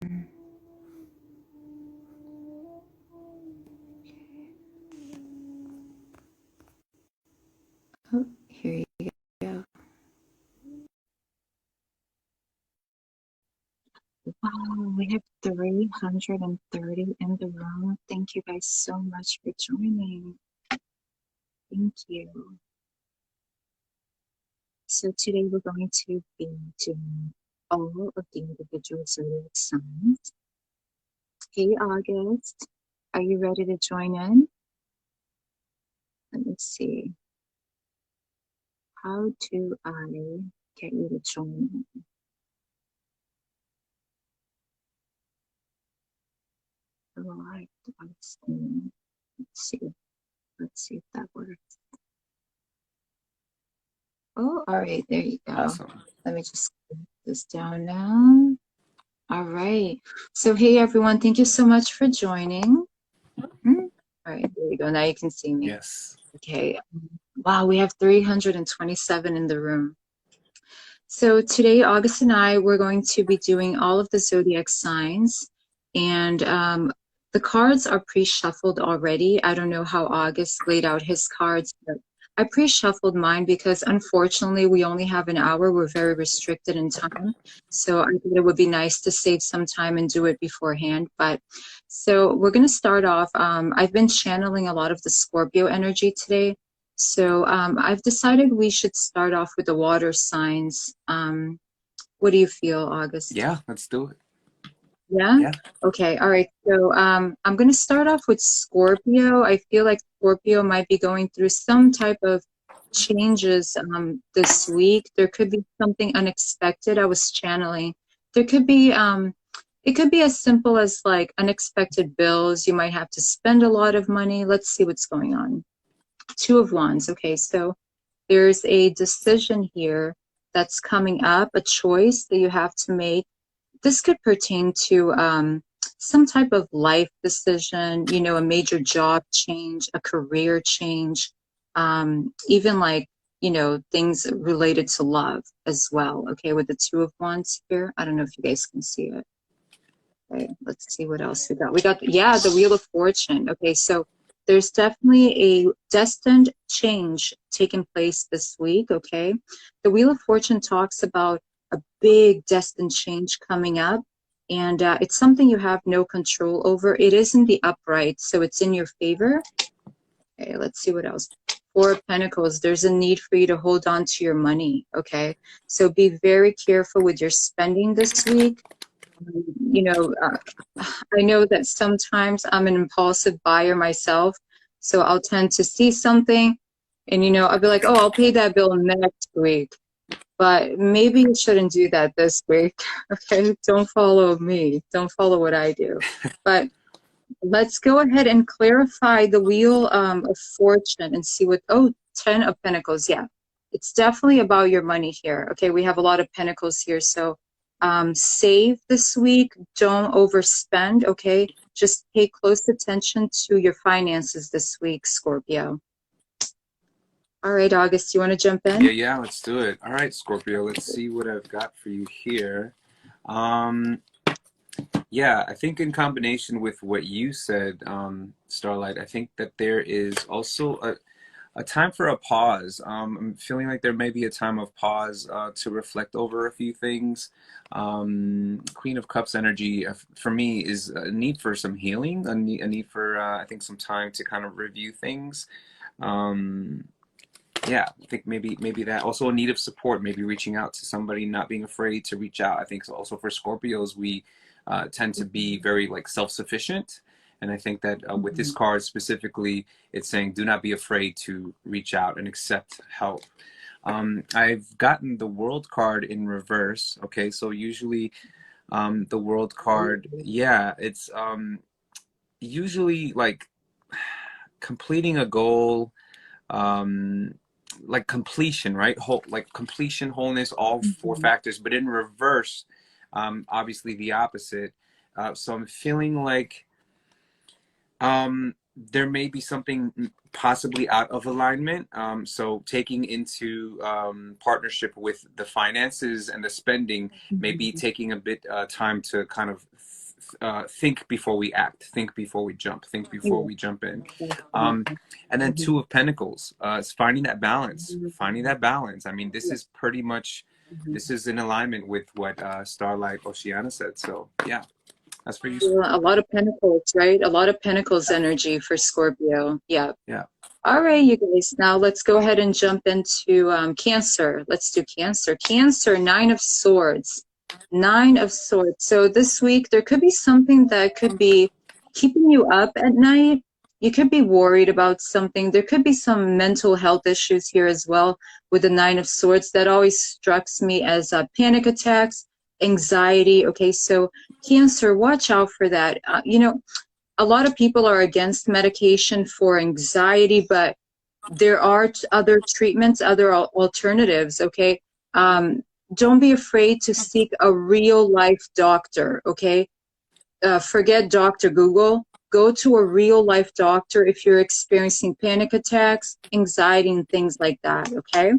Oh, here you go. Wow, we have 330 in the room. Thank you guys so much for joining. Thank you. So today we're going to be doing all of the individual zodiac signs. Hey, August, are you ready to join in? Let me see. How do I get you to join in? Oh, I understand. Let's see. Let's see if that works. Oh, all right, there you go. Awesome. Let me just put this down now. All right. So, hey, everyone, thank you so much for joining. All right, there you go. Now you can see me. Yes. Okay. Wow, we have 327 in the room. So today, August and I, we're going to be doing all of the zodiac signs. And the cards are pre-shuffled already. I don't know how August laid out his cards, but I pre-shuffled mine because unfortunately we only have an hour. We're very restricted in time. So I thought it would be nice to save some time and do it beforehand. But so we're going to start off. I've been channeling a lot of the Scorpio energy today. So I've decided we should start off with the water signs. What do you feel, August? Yeah, let's do it. Yeah? Yeah. Okay, all right. So I'm going to start off with Scorpio. I feel like Scorpio might be going through some type of changes this week. There could be something unexpected. I was channeling. There could be it could be as simple as like unexpected bills. You might have to spend a lot of money. Let's see what's going on. Two of Wands. Okay, so there's a decision here that's coming up, a choice that you have to make. This could pertain to some type of life decision, you know, a major job change, a career change, even like, you know, things related to love as well. Okay, with the Two of Wands here. I don't know if you guys can see it. Okay, let's see what else we got. We got, yeah, the Wheel of Fortune. Okay, so there's definitely a destined change taking place this week, okay? The Wheel of Fortune talks about a big destined change coming up, and it's something you have no control over. It is in the upright, so it's in your favor. Okay, let's see what else. Four of Pentacles, there's a need for you to hold on to your money, okay? So be very careful with your spending this week. You know, I know that sometimes I'm an impulsive buyer myself, so I'll tend to see something and, you know, I'll be like, oh, I'll pay that bill next week. But maybe you shouldn't do that this week. Okay, don't follow me. Don't follow what I do. But let's go ahead and clarify the Wheel of Fortune and see what, oh, 10 of Pentacles. Yeah, it's definitely about your money here. Okay, we have a lot of Pentacles here. So save this week. Don't overspend. Okay, just pay close attention to your finances this week, Scorpio. All right, August, you want to jump in? Yeah, let's do it. All right, Scorpio, let's see what I've got for you here. Yeah, I think in combination with what you said, Starlight, I think that there is also a time for a pause. I'm feeling like there may be a time of pause to reflect over a few things. Queen of Cups energy for me is a need for some healing, a need for I think some time to kind of review things. Yeah, I think maybe that also a need of support, maybe reaching out to somebody, not being afraid to reach out. I think also for Scorpios, we tend to be very like self-sufficient. And I think that with this card specifically, it's saying do not be afraid to reach out and accept help. I've gotten the World card in reverse. Okay, so usually the World card, yeah, it's usually like completing a goal, like completion, right? Like completion, wholeness, all four factors, but in reverse, obviously the opposite. So I'm feeling like there may be something possibly out of alignment. So taking into partnership with the finances and the spending, maybe taking a bit time to kind of think before we act, think before we jump, think before we jump in. And then Two of Pentacles, it's finding that balance, finding that balance. I mean, this is pretty much, this is in alignment with what Starlight Oceana said. So yeah. That's for you. A lot of pentacles, right? A lot of pentacles energy for Scorpio. Yeah. Yeah. All right, you guys. Now let's go ahead and jump into Cancer. Let's do Cancer. Cancer, Nine of Swords. Nine of Swords. So this week there could be something that could be keeping you up at night. You could be worried about something. There could be some mental health issues here as well with the Nine of Swords. That always strikes me as panic attacks, anxiety. Okay, so Cancer, watch out for that. You know, a lot of people are against medication for anxiety, but there are other treatments, other alternatives. Okay, don't be afraid to seek a real life doctor. Okay, forget Dr. Google. Go to a real life doctor if you're experiencing panic attacks, anxiety, and things like that. Okay.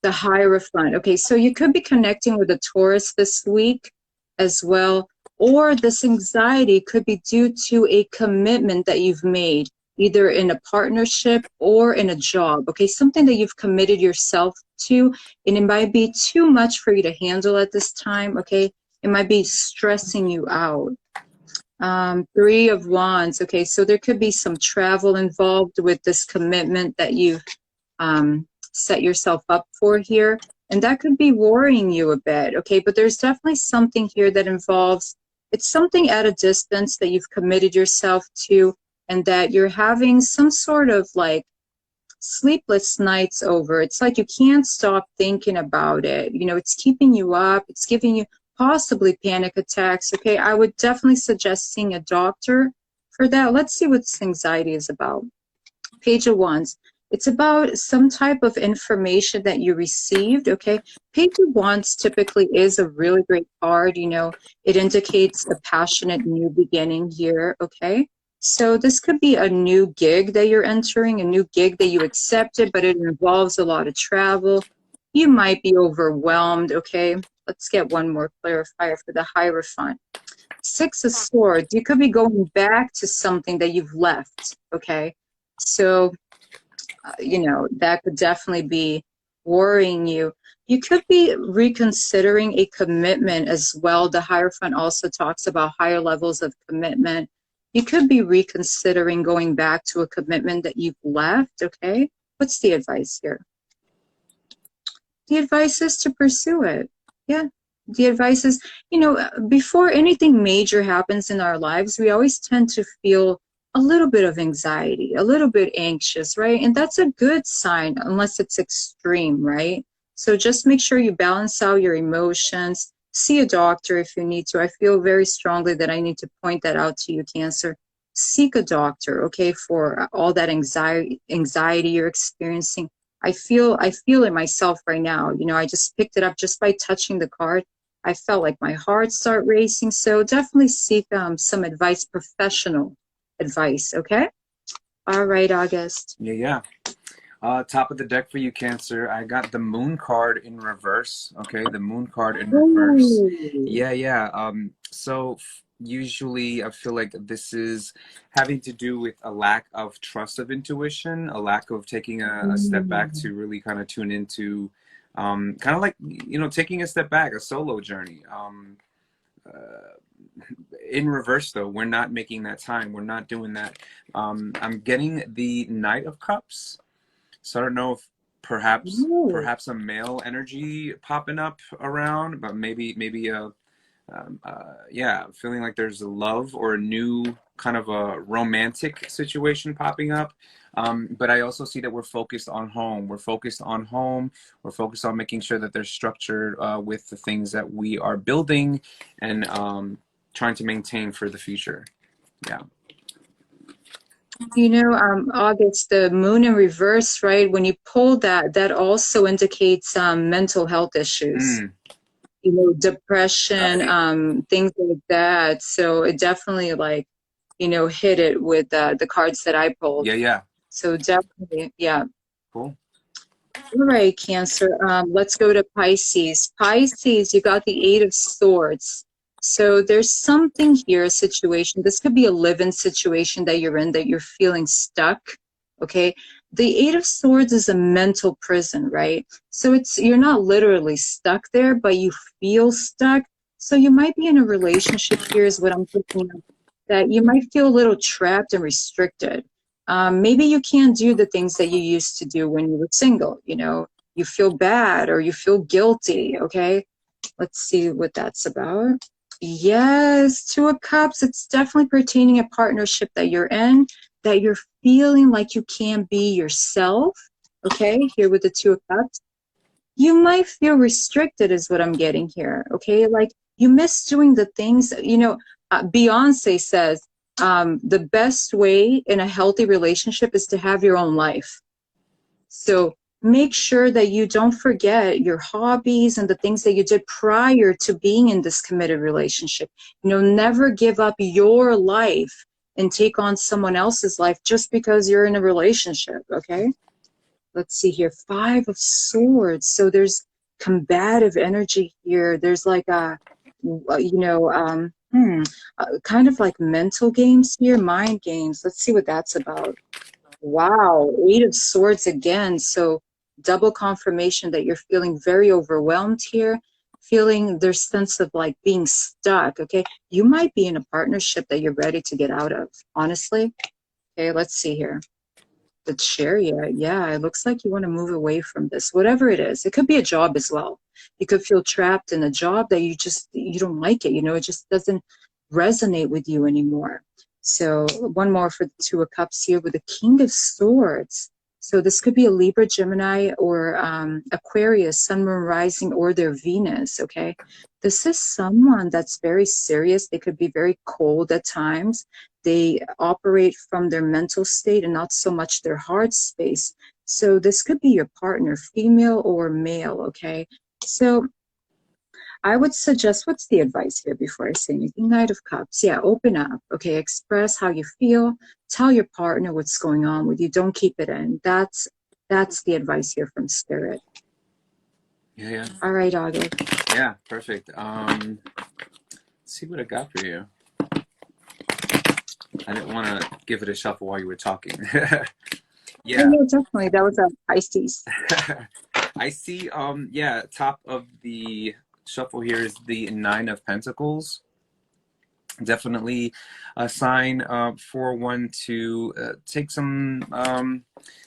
The Hierophant. Okay, so you could be connecting with a Taurus this week as well, or this anxiety could be due to a commitment that you've made, either in a partnership or in a job. Okay, something that you've committed yourself to, and it might be too much for you to handle at this time. Okay, it might be stressing you out. Three of Wands. Okay, so there could be some travel involved with this commitment that you've set yourself up for here, and that could be worrying you a bit. Okay, but there's definitely something here that involves, it's something at a distance that you've committed yourself to, and that you're having some sort of like sleepless nights over. It's like you can't stop thinking about it. You know, it's keeping you up, it's giving you possibly panic attacks. Okay, I would definitely suggest seeing a doctor for that. Let's see what this anxiety is about. Page of Wands. It's about some type of information that you received. Okay, Page of Wands typically is a really great card. You know, it indicates a passionate new beginning here. Okay, so this could be a new gig that you're entering, a new gig that you accepted, but it involves a lot of travel. You might be overwhelmed. Okay, let's get one more clarifier for the Hierophant. Six of Swords. You could be going back to something that you've left. Okay, so you know, that could definitely be worrying you. You could be reconsidering a commitment as well. The Hierophant also talks about higher levels of commitment. You could be reconsidering going back to a commitment that you've left. Okay, what's the advice here? The advice is to pursue it. Yeah, the advice is, you know, before anything major happens in our lives, we always tend to feel a little bit of anxiety, a little bit anxious, right? And that's a good sign unless it's extreme, right? So just make sure you balance out your emotions. See a doctor if you need to. I feel very strongly that I need to point that out to you, Cancer. Seek a doctor, okay, for all that anxiety you're experiencing. I feel it myself right now. You know, I just picked it up just by touching the card. I felt like my heart start racing. So definitely seek some advice, professional advice. Okay, all right, August. Yeah. Top of the deck for you, Cancer. I got the Moon card in reverse. Okay, the Moon card in reverse. Ooh. Yeah. So usually I feel like this is having to do with a lack of trust of intuition, a lack of taking a step back to really kind of tune into kind of like, you know, taking a step back, a solo journey. In reverse though, we're not making that time, we're not doing that. I'm getting the Knight of Cups, so I don't know if perhaps a male energy popping up around, but maybe yeah, feeling like there's a love or a new kind of a romantic situation popping up. But I also see that we're focused on home. We're focused on home. We're focused on making sure that there's structure with the things that we are building and trying to maintain for the future. Yeah. You know, August, the Moon in reverse, right? When you pull that, that also indicates mental health issues. You know, depression, things like that. So it definitely, like, you know, hit it with the cards that I pulled. Yeah, yeah. So definitely, yeah. Cool. All right, Cancer. Let's go to Pisces. Pisces, you got the Eight of Swords. So there's something here, a situation. This could be a live-in situation that you're in, that you're feeling stuck. Okay. The Eight of Swords is a mental prison, right? So you're not literally stuck there, but you feel stuck. So you might be in a relationship here, is what I'm thinking of, that you might feel a little trapped and restricted. Maybe you can't do the things that you used to do when you were single. You know, you feel bad or you feel guilty. Okay. Let's see what that's about. Yes, Two of Cups. It's definitely pertaining a partnership that you're in, that you're feeling like you can't be yourself. Okay. Here with the Two of Cups. You might feel restricted, is what I'm getting here. Okay. Like you miss doing the things, you know, Beyonce says, the best way in a healthy relationship is to have your own life. So make sure that you don't forget your hobbies and the things that you did prior to being in this committed relationship. You know, never give up your life and take on someone else's life just because you're in a relationship. Okay. Let's see here. Five of Swords. So there's combative energy here. There's like you know, kind of like mental games here, mind games. Let's see what that's about. Wow, Eight of Swords again. So double confirmation that you're feeling very overwhelmed here, feeling there's sense of like being stuck. Okay, you might be in a partnership that you're ready to get out of, honestly. Okay, let's see here. The Chariot. Yeah, it looks like you want to move away from this, whatever it is. It could be a job as well. You could feel trapped in a job that you don't like it. You know, it just doesn't resonate with you anymore. So one more for the Two of Cups here with the King of Swords. So this could be a Libra, Gemini, or Aquarius, Sun, Moon, Rising, or their Venus. Okay, this is someone that's very serious. They could be very cold at times. They operate from their mental state and not so much their heart space. So this could be your partner, female or male, okay? So I would suggest, what's the advice here before I say anything? Knight of Cups. Yeah, open up, okay? Express how you feel. Tell your partner what's going on with you. Don't keep it in. That's the advice here from Spirit. Yeah, yeah. All right, August. Yeah, perfect. Let's see what I got for you. I didn't want to give it a shuffle while you were talking. Yeah. Oh, yeah, definitely. That was a Pisces. I see, yeah, top of the shuffle here is the Nine of Pentacles. Definitely a sign for one to take some,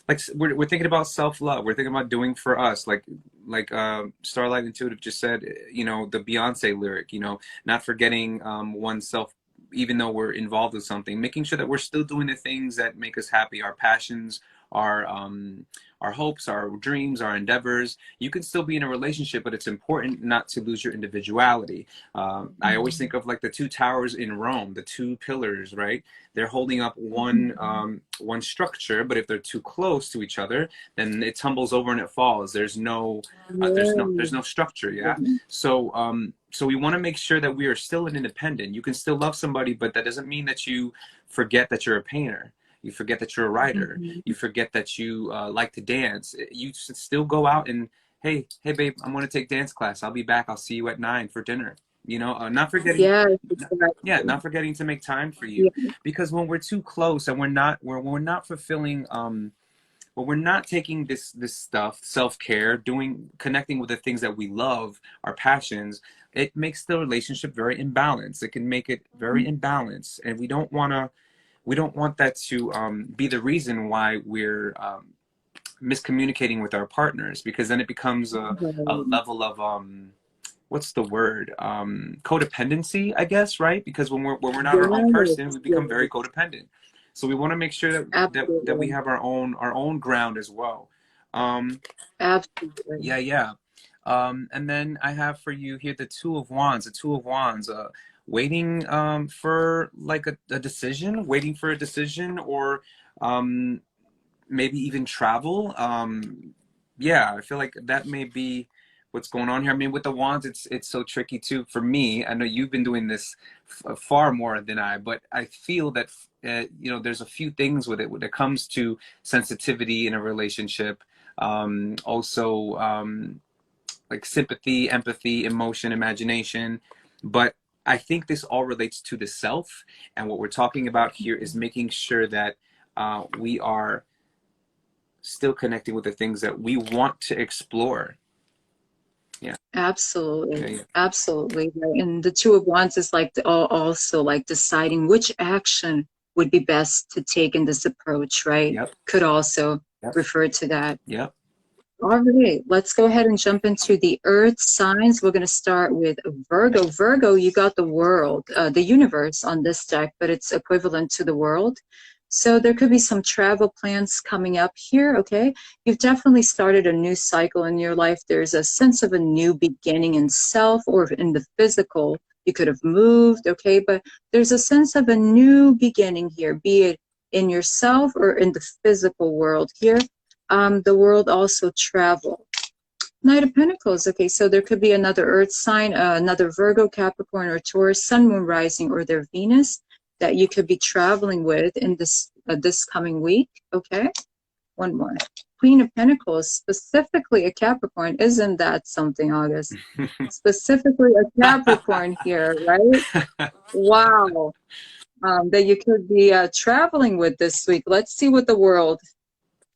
like we're thinking about self-love. We're thinking about doing for us, like Starlight Intuitive just said, you know, the Beyonce lyric, you know, not forgetting oneself, even though we're involved with something, making sure that we're still doing the things that make us happy, our passions, our hopes, our dreams, our endeavors. You can still be in a relationship, but it's important not to lose your individuality. I always think of like the two towers in Rome, the two pillars, right? They're holding up one structure, but if they're too close to each other, then it tumbles over and it falls. There's no structure, yeah. So we want to make sure that we are still an independent. You can still love somebody, but that doesn't mean that you forget that you're a painter. You forget that you're a writer. You forget that you like to dance. You should still go out and, hey, babe, I'm going to take dance class. I'll be back. I'll see you at 9 for dinner. You know, not forgetting. Yeah, Not forgetting to make time for you. Because when we're too close and we're not fulfilling, when we're not taking this stuff, self-care, connecting with the things that we love, our passions, it makes the relationship very imbalanced. It can make it very imbalanced, and we don't want that to be the reason why we're miscommunicating with our partners, because then it becomes a level of what's the word, codependency, I guess, right? Because when we're not our own person, we become very codependent. So we want to make sure that we have our own ground as well. Absolutely. Yeah. And then I have for you here the Two of Wands. The Two of Wands. Waiting for like a decision, or maybe even travel. Yeah, I feel like that may be what's going on here. I mean, with the wands, it's so tricky too. For me, I know you've been doing this far more than I, but I feel that you know, there's a few things with it when it comes to sensitivity in a relationship. Also, like sympathy, empathy, emotion, imagination. But I think this all relates to the self. And what we're talking about here is making sure that we are still connecting with the things that we want to explore. Yeah. Absolutely. Yeah. Absolutely. Right. And the Two of Wands is like also like deciding which action would be best to take in this approach, right? Yep. Could also Yep. refer to that. Yep. All right, let's go ahead and jump into the earth signs. We're going to start with Virgo. Virgo, you got the world, the universe on this deck, but it's equivalent to the world. So there could be some travel plans coming up here, okay? You've definitely started a new cycle in your life. There's a sense of a new beginning in self or in the physical. You could have moved, okay? But there's a sense of a new beginning here, be it in yourself or in the physical world here. The world also travel. Knight of Pentacles. Okay, so there could be another earth sign, another Virgo, Capricorn, or Taurus, Sun, Moon, Rising, or their Venus that you could be traveling with in this coming week. Okay, one more. Queen of Pentacles, specifically a Capricorn. Isn't that something, August? Specifically a Capricorn here, right? Wow. That you could be traveling with this week. Let's see what the world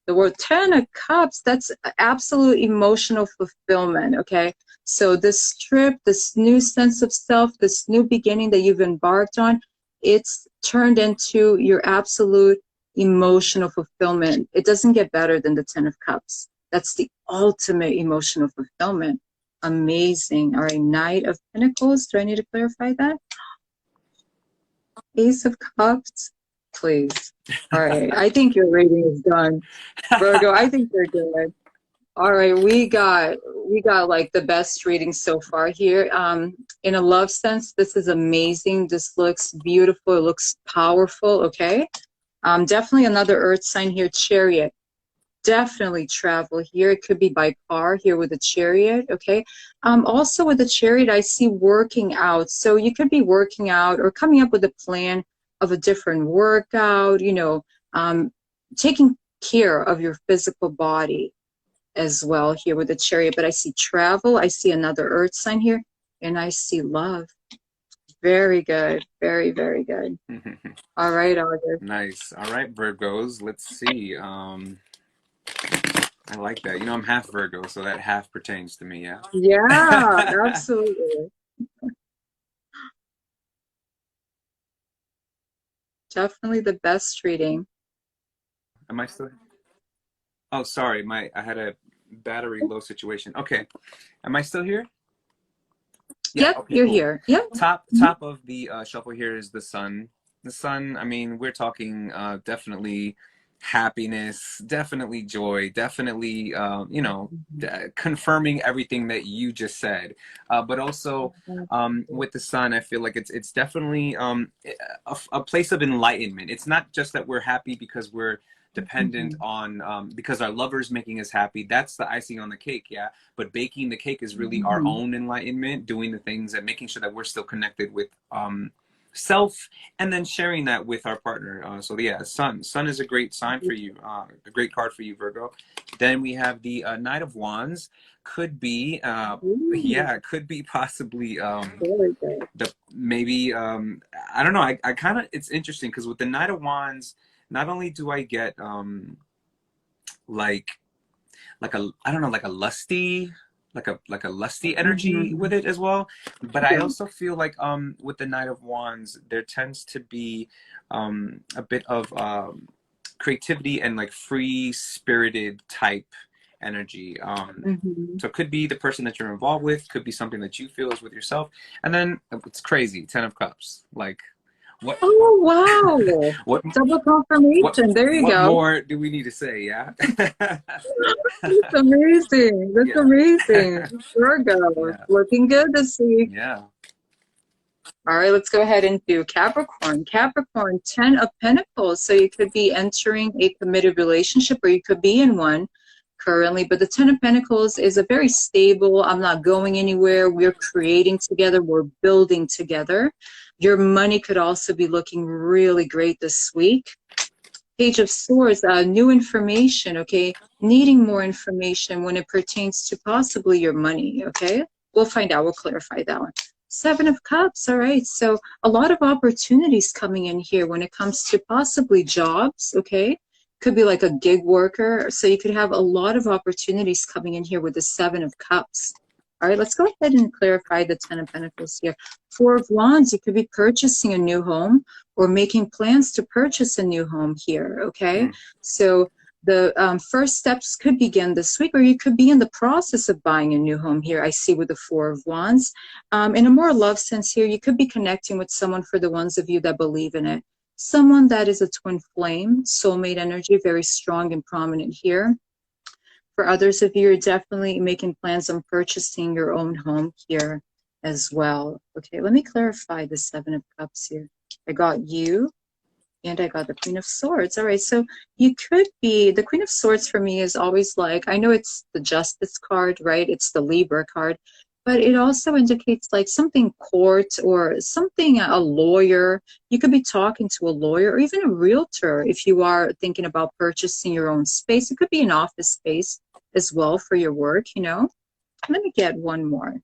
10 of Cups, that's absolute emotional fulfillment, okay? So this trip, this new sense of self, this new beginning that you've embarked on, it's turned into your absolute emotional fulfillment. It doesn't get better than the 10 of Cups. That's the ultimate emotional fulfillment. Amazing. All right, Knight of Pentacles. Do I need to clarify that? Ace of Cups. Please. All right. I think your reading is done. Virgo, I think you're good. All right, we got like the best reading so far here. In a love sense, this is amazing. This looks beautiful. It looks powerful. Okay. Definitely another earth sign here, Chariot. Definitely travel here. It could be by car here with a Chariot. Okay. Also with the Chariot, I see working out. So you could be working out or coming up with a plan of a different workout, you know, taking care of your physical body as well here with the Chariot. But I see travel, I see another earth sign here, and I see love. Very good. Very, very good. All right, August. Nice. All right, Virgos, let's see. I like that. You know, I'm half Virgo, so that half pertains to me, yeah? Yeah, absolutely. Definitely the best reading. Am I still? Oh, sorry, I had a battery low situation. Okay, am I still here? Yeah. Yep, Okay, you're cool. here. Yep. Top of the shuffle here is the sun. The sun. I mean, we're talking definitely happiness, definitely joy, definitely you know, confirming everything that you just said. But also with the sun, I feel like it's definitely a place of enlightenment. It's not just that we're happy because we're dependent on because our lover's making us happy. That's the icing on the cake, yeah. But baking the cake is really our own enlightenment, doing the things and making sure that we're still connected with self, and then sharing that with our partner. So yeah, sun is a great sign for you, a great card for you, Virgo. Then we have the Knight of Wands. Could be yeah, could be possibly the maybe I don't know. I kind of, it's interesting because with the Knight of Wands, not only do I get like a, I don't know, like a lusty energy with it as well, but I also feel like with the Knight of Wands there tends to be a bit of creativity and like free spirited type energy. So it could be the person that you're involved with, could be something that you feel is with yourself. And then it's crazy, 10 of Cups, like what? Oh, wow. What? Double confirmation. There you What go. more do we need to say? Yeah. That's amazing. That's amazing. Virgo, looking good this week. Yeah. All right, let's go ahead and do Capricorn. Capricorn, 10 of Pentacles. So you could be entering a committed relationship or you could be in one currently, but the Ten of Pentacles is a very stable, I'm not going anywhere, we're creating together, we're building together. Your money could also be looking really great this week. Page of Swords, new information, okay? Needing more information when it pertains to possibly your money, okay? We'll find out, we'll clarify that one. Seven of Cups, all right? So a lot of opportunities coming in here when it comes to possibly jobs, okay? Could be like a gig worker. So you could have a lot of opportunities coming in here with the Seven of Cups. All right, let's go ahead and clarify the Ten of Pentacles here. Four of Wands, you could be purchasing a new home or making plans to purchase a new home here, okay? So the first steps could begin this week, or you could be in the process of buying a new home here, I see with the Four of Wands. In a more love sense here, you could be connecting with someone, for the ones of you that believe in it. Someone that is a twin flame, soulmate energy, very strong and prominent here. For others of you, you're definitely making plans on purchasing your own home here as well. Okay, let me clarify the Seven of Cups here. I got you, and I got the Queen of Swords. All right, so you could be, the Queen of Swords for me is always like, I know it's the Justice card, right? It's the Libra card, but it also indicates like something court or something, a lawyer. You could be talking to a lawyer or even a realtor if you are thinking about purchasing your own space. It could be an office space as well for your work, you know. Let me get one more.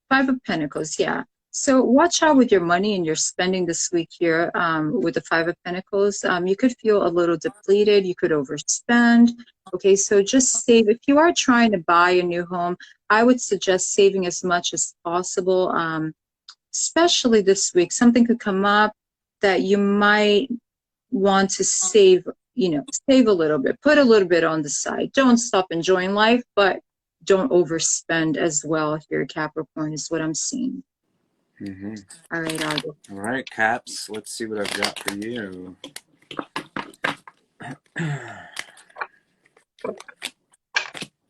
Five of Pentacles, yeah. So watch out with your money and your spending this week here with the Five of Pentacles. You could feel a little depleted. You could overspend. Okay, so just save. If you are trying to buy a new home, I would suggest saving as much as possible, especially this week. Something could come up that you might want to save, you know, save a little bit, put a little bit on the side. Don't stop enjoying life, but don't overspend as well here, Capricorn, is what I'm seeing. All right, August. All right, Caps. Let's see what I've got for you.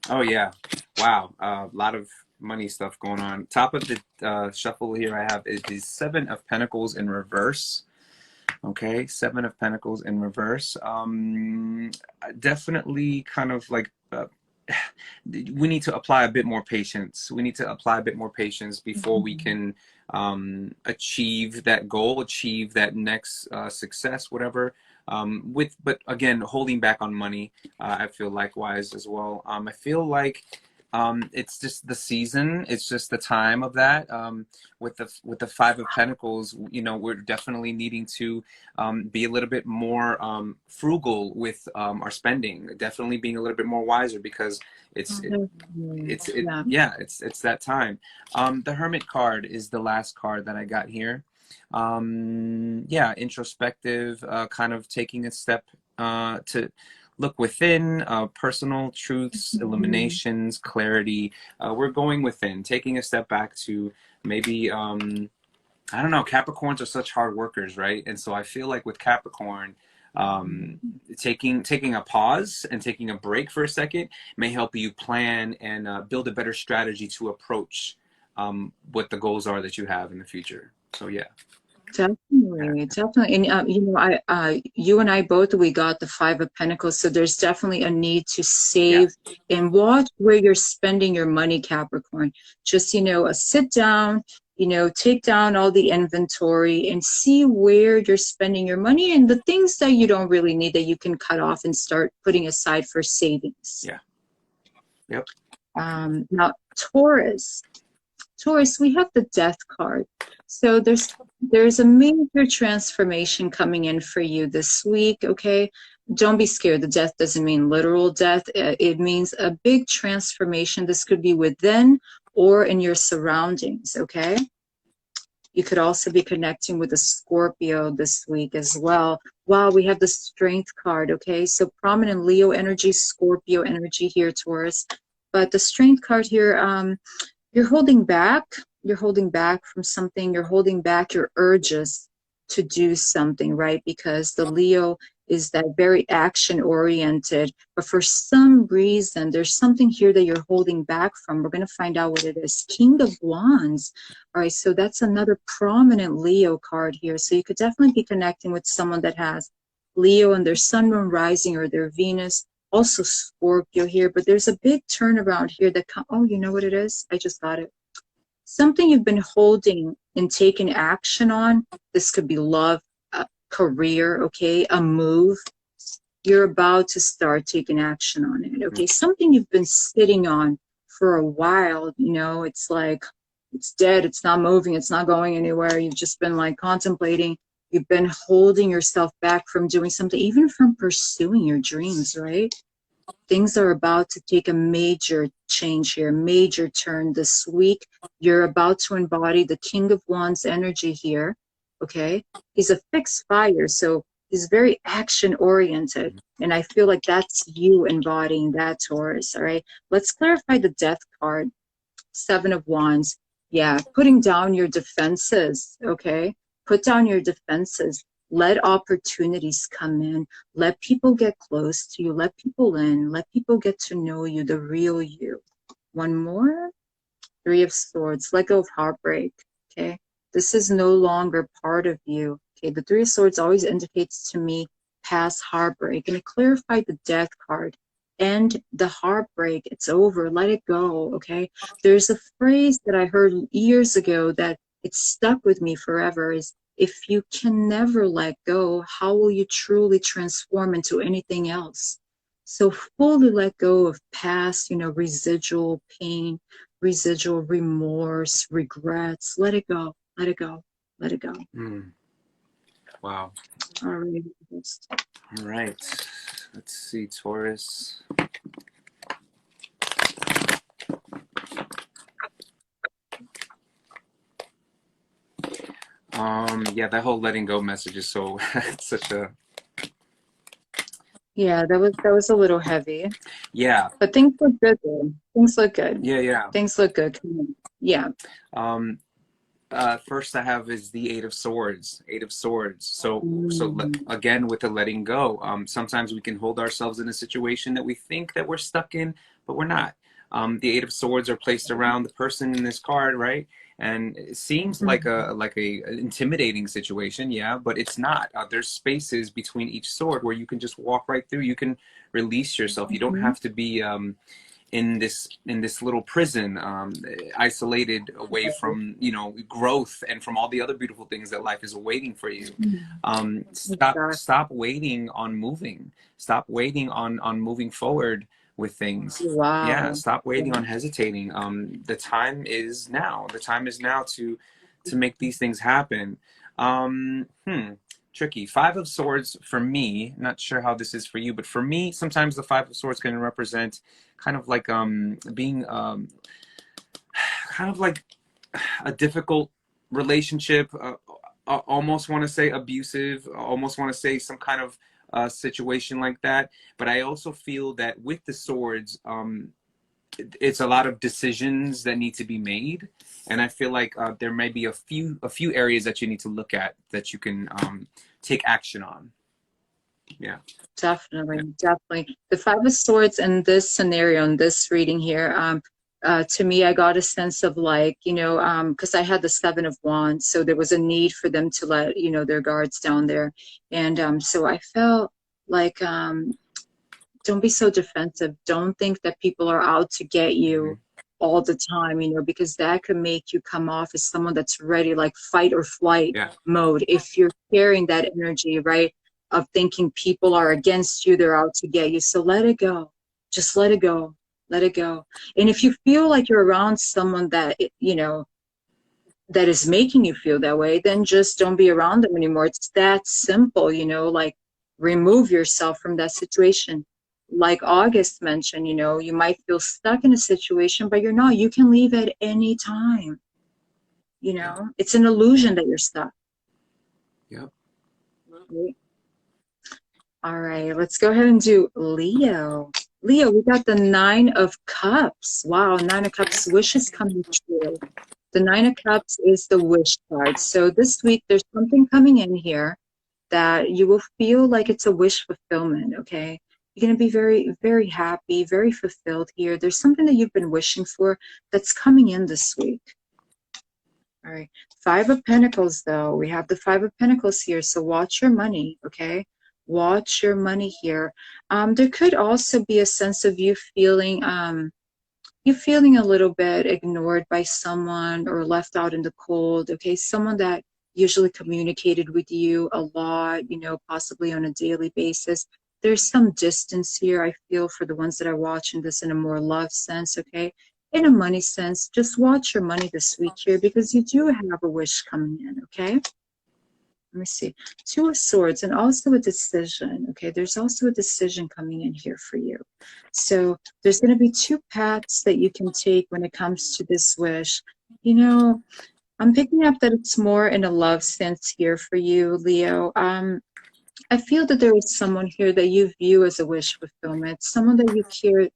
Oh, yeah. Wow. A lot of money stuff going on. Top of the shuffle here I have is the Seven of Pentacles in reverse. Okay, Seven of Pentacles in reverse. Definitely kind of like we need to apply a bit more patience. We need to apply a bit more patience before we can achieve that goal, achieve that next success, whatever. But again, holding back on money, I feel likewise as well. I feel like it's just the season, it's just the time of that. With the Five of Pentacles, you know, we're definitely needing to be a little bit more frugal with our spending, definitely being a little bit more wiser, because it's that time. The Hermit card is the last card that I got here. Yeah, introspective, kind of taking a step to look within, personal truths, illuminations, clarity. We're going within, taking a step back to maybe, I don't know, Capricorns are such hard workers, right? And so I feel like with Capricorn, taking a pause and taking a break for a second may help you plan and build a better strategy to approach what the goals are that you have in the future. So yeah. Definitely, definitely. And you know, you and I both, we got the Five of Pentacles, so there's definitely a need to save and watch where you're spending your money, Capricorn. Just, you know, sit down, you know, take down all the inventory and see where you're spending your money and the things that you don't really need that you can cut off and start putting aside for savings. Yeah. Yep. Now, Taurus, we have the Death card. So there's a major transformation coming in for you this week, okay? Don't be scared. The death doesn't mean literal death. It means a big transformation. This could be within or in your surroundings, okay? You could also be connecting with a Scorpio this week as well. Wow, we have the Strength card, okay? So prominent Leo energy, Scorpio energy here, Taurus. But the Strength card here, you're holding back. You're holding back from something. You're holding back your urges to do something, right? Because the Leo is that very action oriented, but for some reason, there's something here that you're holding back from. We're going to find out what it is. King of Wands. All right, so that's another prominent Leo card here. So you could definitely be connecting with someone that has Leo and their sun, moon, rising, or their Venus also Scorpio here, but there's a big turnaround here that, oh, you know what it is? I just got it. Something you've been holding and taking action on. This could be love, career, okay, a move. You're about to start taking action on it, okay? Something you've been sitting on for a while, you know, it's like, it's dead, it's not moving, it's not going anywhere. You've just been like contemplating. You've been holding yourself back from doing something, even from pursuing your dreams, right? Things are about to take a major change here, major turn this week. You're about to embody the King of Wands energy here, okay? He's a fixed fire, so he's very action oriented. And I feel like that's you embodying that, Taurus, all right? Let's clarify the Death card, Seven of Wands. Yeah, putting down your defenses, okay? Put down your defenses. Let opportunities come in. Let people get close to you. Let people in. Let people get to know you, the real you. One more. Three of Swords. Let go of heartbreak, okay? This is no longer part of you, okay? The Three of Swords always indicates to me past heartbreak. And it clarified the Death card. End the heartbreak. It's over. Let it go, okay? There's a phrase that I heard years ago that it stuck with me forever is, if you can never let go, how will you truly transform into anything else? So fully let go of past, you know, residual pain, residual remorse, regrets. Let it go. Let it go. Let it go. Wow. All right. All right. Let's see, Taurus. Yeah, that whole letting go message is so it's such a, yeah, that was a little heavy. yeah. But things look good though. Things look good. Yeah. Things look good. Yeah. First I have is the Eight of Swords. Eight of Swords. So again with the letting go. Sometimes we can hold ourselves in a situation that we think that we're stuck in, but we're not. The Eight of Swords are placed around the person in this card, right? And it seems like a intimidating situation, yeah, but it's not. There's spaces between each sword where you can just walk right through. You can release yourself. You don't have to be in this little prison, isolated away from, you know, growth and from all the other beautiful things that life is awaiting for you. Stop waiting on moving. Stop waiting on moving forward with things. Wow. Yeah, stop waiting on hesitating. The time is now. The time is now to make these things happen. Tricky. Five of Swords for me, not sure how this is for you, but for me, sometimes the Five of Swords can represent kind of like being kind of like a difficult relationship, almost want to say abusive, almost want to say some kind of situation like that. But I also feel that with the swords, it's a lot of decisions that need to be made, and I feel like there may be a few areas that you need to look at that you can take action on. Yeah, definitely. The Five of Swords in this scenario, in this reading here, to me, I got a sense of like, you know, because I had the Seven of Wands, so there was a need for them to let, you know, their guards down there, and so I felt like don't be so defensive. Don't think that people are out to get you all the time, you know, because that could make you come off as someone that's ready, like fight or flight mode. If you're carrying that energy, right, of thinking people are against you, they're out to get you. So let it go. Just let it go. Let it go. And if you feel like you're around someone that, you know, that is making you feel that way, then just don't be around them anymore. It's that simple, you know, like remove yourself from that situation. Like August mentioned, you know, you might feel stuck in a situation, but you're not. You can leave at any time. You know, it's an illusion that you're stuck. Yep. Right. All right, let's go ahead and do Leo. Leo, we got the Nine of Cups. Wow, Nine of Cups, wishes coming true. The Nine of Cups is the wish card. So this week, there's something coming in here that you will feel like it's a wish fulfillment, okay? You're going to be very, very happy, very fulfilled here. There's something that you've been wishing for that's coming in this week. All right. Five of Pentacles, though. We have the Five of Pentacles here, so watch your money, okay? Watch your money here. There could also be a sense of you feeling a little bit ignored by someone or left out in the cold, okay? Someone that usually communicated with you a lot, you know, possibly on a daily basis. There's some distance here, I feel, for the ones that are watching this in a more love sense, okay? In a money sense, just watch your money this week here because you do have a wish coming in, okay? Let me see. Two of Swords and also a decision. Okay, there's also a decision coming in here for you. So there's going to be two paths that you can take when it comes to this wish. You know, I'm picking up that it's more in a love sense here for you, Leo. I feel that there is someone here that you view as a wish fulfillment, someone that you care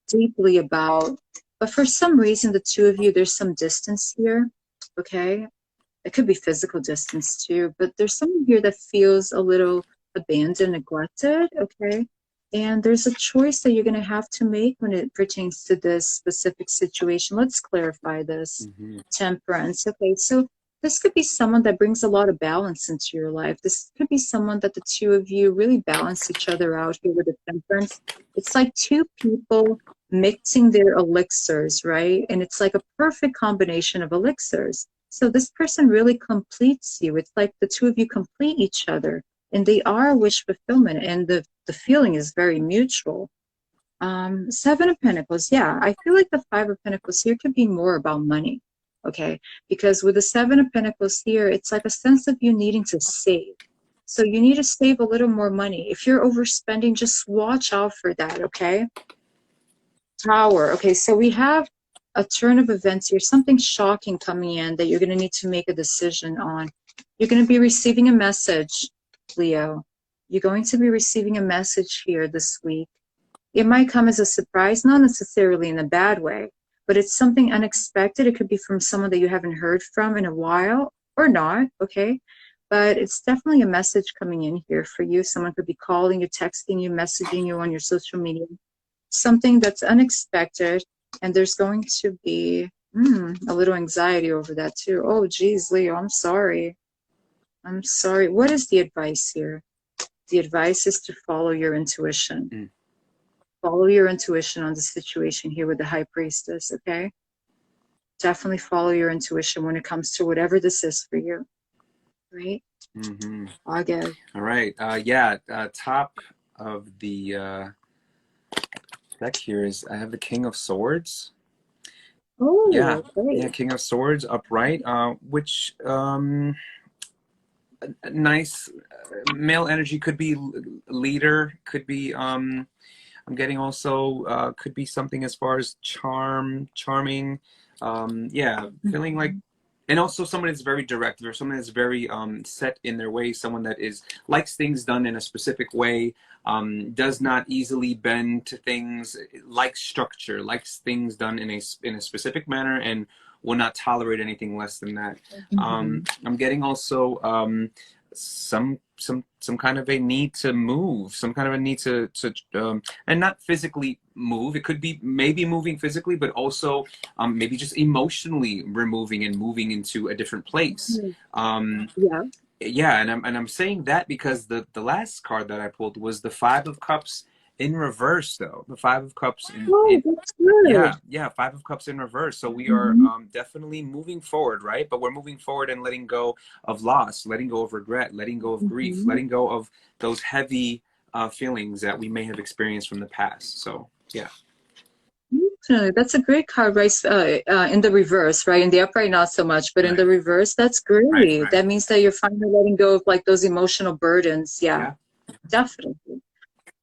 deeply about. But for some reason, the two of you, there's some distance here. Okay, it could be physical distance too, but there's someone here that feels a little abandoned, neglected, okay? And there's a choice that you're going to have to make when it pertains to this specific situation. Let's clarify this. Temperance. Okay, so this could be someone that brings a lot of balance into your life. This could be someone that the two of you really balance each other out here with the temperance. It's like two people mixing their elixirs, right? And it's like a perfect combination of elixirs. So this person really completes you. It's like the two of you complete each other, and they are wish fulfillment, and the feeling is very mutual. Seven of Pentacles, yeah, I feel like the Five of Pentacles here could be more about money, okay? Because with the Seven of Pentacles here, it's like a sense of you needing to save. So you need to save a little more money. If you're overspending, just watch out for that, okay? Tower, okay, so we have a turn of events here, something shocking coming in that you're going to need to make a decision on. You're going to be receiving a message, Leo. You're going to be receiving a message here this week. It might come as a surprise, not necessarily in a bad way, but it's something unexpected. It could be from someone that you haven't heard from in a while or not, okay? But it's definitely a message coming in here for you. Someone could be calling you, texting you, messaging you on your social media. Something that's unexpected. And there's going to be a little anxiety over that too. Oh, geez, Leo, I'm sorry. I'm sorry. What is the advice here? The advice is to follow your intuition. Follow your intuition on the situation here with the High Priestess, okay? Definitely follow your intuition when it comes to whatever this is for you, right? Aug. All right. Yeah, top of the deck here is I have the King of Swords. Oh, yeah, okay. yeah, King of Swords upright, which nice male energy, could be leader, could be I'm getting also could be something as far as charming, yeah, feeling like, and also someone that's very direct, or someone that's very set in their way, someone that is likes things done in a specific way, does not easily bend to things, likes structure, likes things done in a specific manner, and will not tolerate anything less than that. I'm getting also some kind of a need to move, some kind of a need to and not physically move. It could be maybe moving physically, but also maybe just emotionally removing and moving into a different place. Yeah, and I'm saying that because the last card that I pulled was the Five of Cups in reverse, though. The Five of Cups That's good. yeah, Five of Cups in reverse. So we are definitely moving forward, right? But we're moving forward and letting go of loss, letting go of regret, letting go of grief, letting go of those heavy feelings that we may have experienced from the past. So yeah. Definitely. That's a great card, right? In the reverse, right? In the upright, not so much, but in the reverse, that's great. Right. That means that you're finally letting go of like those emotional burdens. Yeah. Definitely.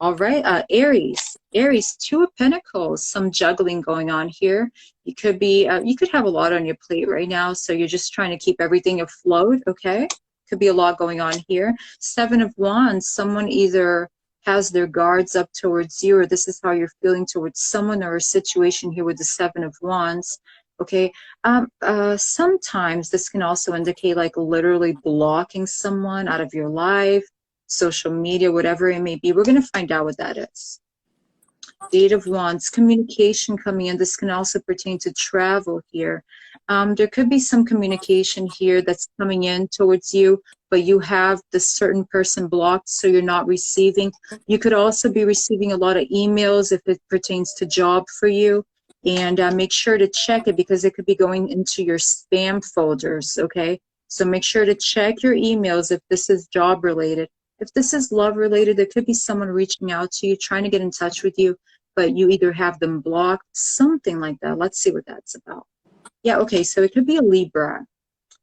All right, Aries. Aries, Two of Pentacles, some juggling going on here. You could be, you could have a lot on your plate right now, so you're just trying to keep everything afloat, okay? Could be a lot going on here. Seven of Wands, someone either has their guards up towards you, or this is how you're feeling towards someone or a situation here with the Seven of Wands, okay? Sometimes this can also indicate like literally blocking someone out of your life, social media, whatever it may be. We're going to find out what that is. the Eight of Wands, communication coming in. This can also pertain to travel here. There could be some communication here that's coming in towards you, but you have this certain person blocked, so you're not receiving. You could also be receiving a lot of emails if it pertains to job for you. And make sure to check it because it could be going into your spam folders, okay? So make sure to check your emails if this is job related. If this is love related, there could be someone reaching out to you, trying to get in touch with you, but you either have them blocked, something like that. Let's see what that's about. Yeah, okay, so it could be a Libra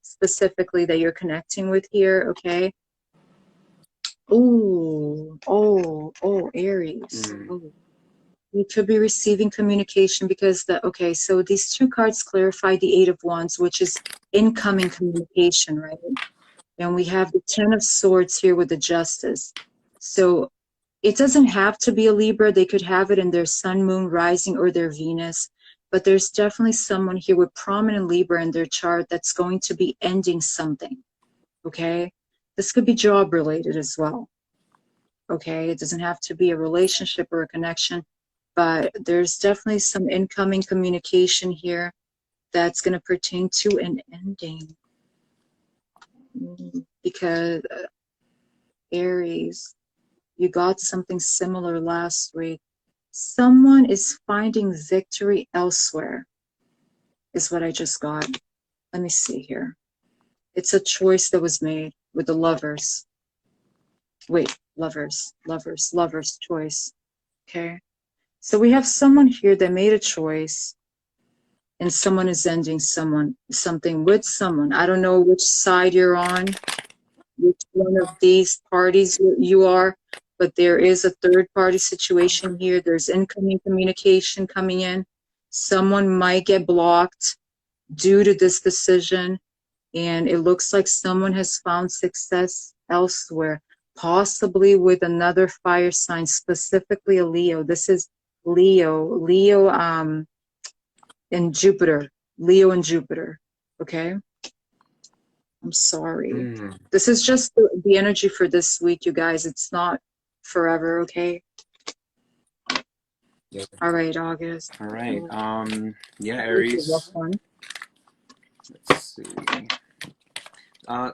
specifically that you're connecting with here, okay? Aries. Ooh. You could be receiving communication because okay, so these two cards clarify the Eight of Wands, which is incoming communication, right? And we have the Ten of Swords here with the Justice. So it doesn't have to be a Libra. They could have it in their Sun, Moon, Rising, or their Venus. But there's definitely someone here with prominent Libra in their chart that's going to be ending something, okay? This could be job related as well, okay? It doesn't have to be a relationship or a connection, but there's definitely some incoming communication here that's going to pertain to an ending. Because Aries, you got something similar last week. Someone is finding victory elsewhere, is what I just got. Let me see here. It's a choice that was made with the Lovers. Wait, lovers choice. Okay. So we have someone here that made a choice and someone is ending something with someone. I don't know which side you're on, which one of these parties you are, but there is a third party situation here. There's incoming communication coming in. Someone might get blocked due to this decision, and it looks like someone has found success elsewhere, possibly with another fire sign, specifically a Leo. This is Leo and Jupiter. Leo and Jupiter. Okay. I'm sorry. This is just the energy for this week, you guys. It's not forever, okay? Yeah. All right, August. All right. Yeah, Aries. Let's see.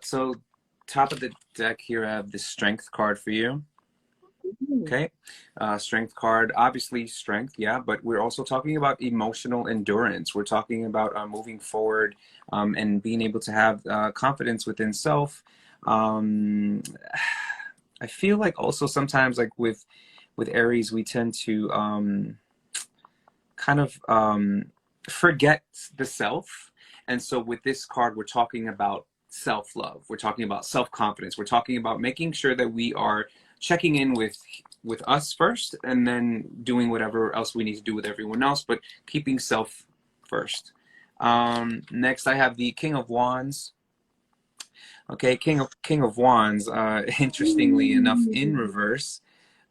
So top of the deck here, I have the Strength card for you. Okay. Strength card, obviously strength, yeah, but we're also talking about emotional endurance. We're talking about moving forward and being able to have confidence within self. I feel like also sometimes like with Aries, we tend to kind of forget the self. And so with this card, we're talking about self-love. We're talking about self-confidence. We're talking about making sure that we are checking in with us first and then doing whatever else we need to do with everyone else, but keeping self first. Next, I have the King of Wands. Okay, King of Wands, interestingly enough, in reverse.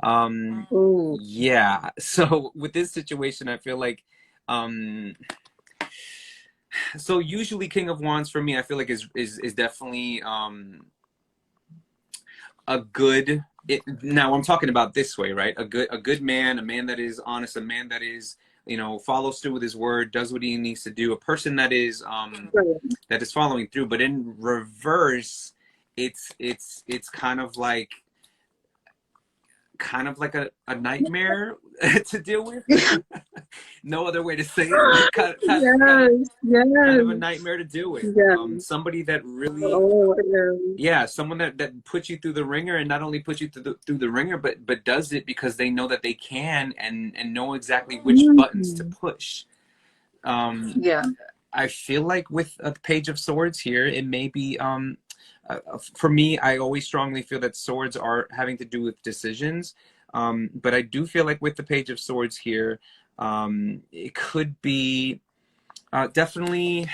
Yeah, so with this situation, I feel like so usually King of Wands for me, I feel like is definitely a good now I'm talking about this way, right? A good man, a man that is honest, a man that is, you know, follows through with his word, does what he needs to do, a person that is following through. But in reverse, it's kind of like a nightmare to deal with. No other way to say it. Kind of a nightmare to deal with. Somebody that really, someone that puts you through the ringer, and not only puts you through the ringer, but does it because they know that they can and know exactly which buttons to push. I feel like with a Page of Swords here, it may be for me, I always strongly feel that swords are having to do with decisions. But I do feel like with the Page of Swords here, it could be definitely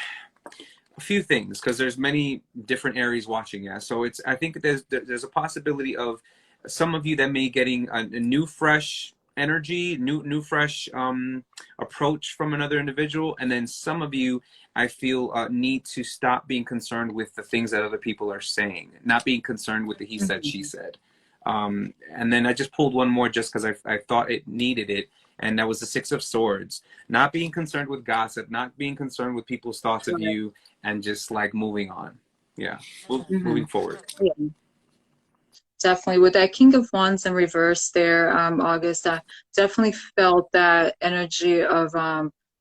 a few things, because there's many different Aries watching. Yeah, so I think there's a possibility of some of you that may getting a new fresh energy, new fresh approach from another individual, and then some of you, I feel, need to stop being concerned with the things that other people are saying, not being concerned with the he said, she said. And then I just pulled one more just because I thought it needed it. And that was the Six of Swords. Not being concerned with gossip, not being concerned with people's thoughts of you, and just like moving on. Yeah, moving forward. Yeah. Definitely with that King of Wands in reverse there, August, I definitely felt that energy of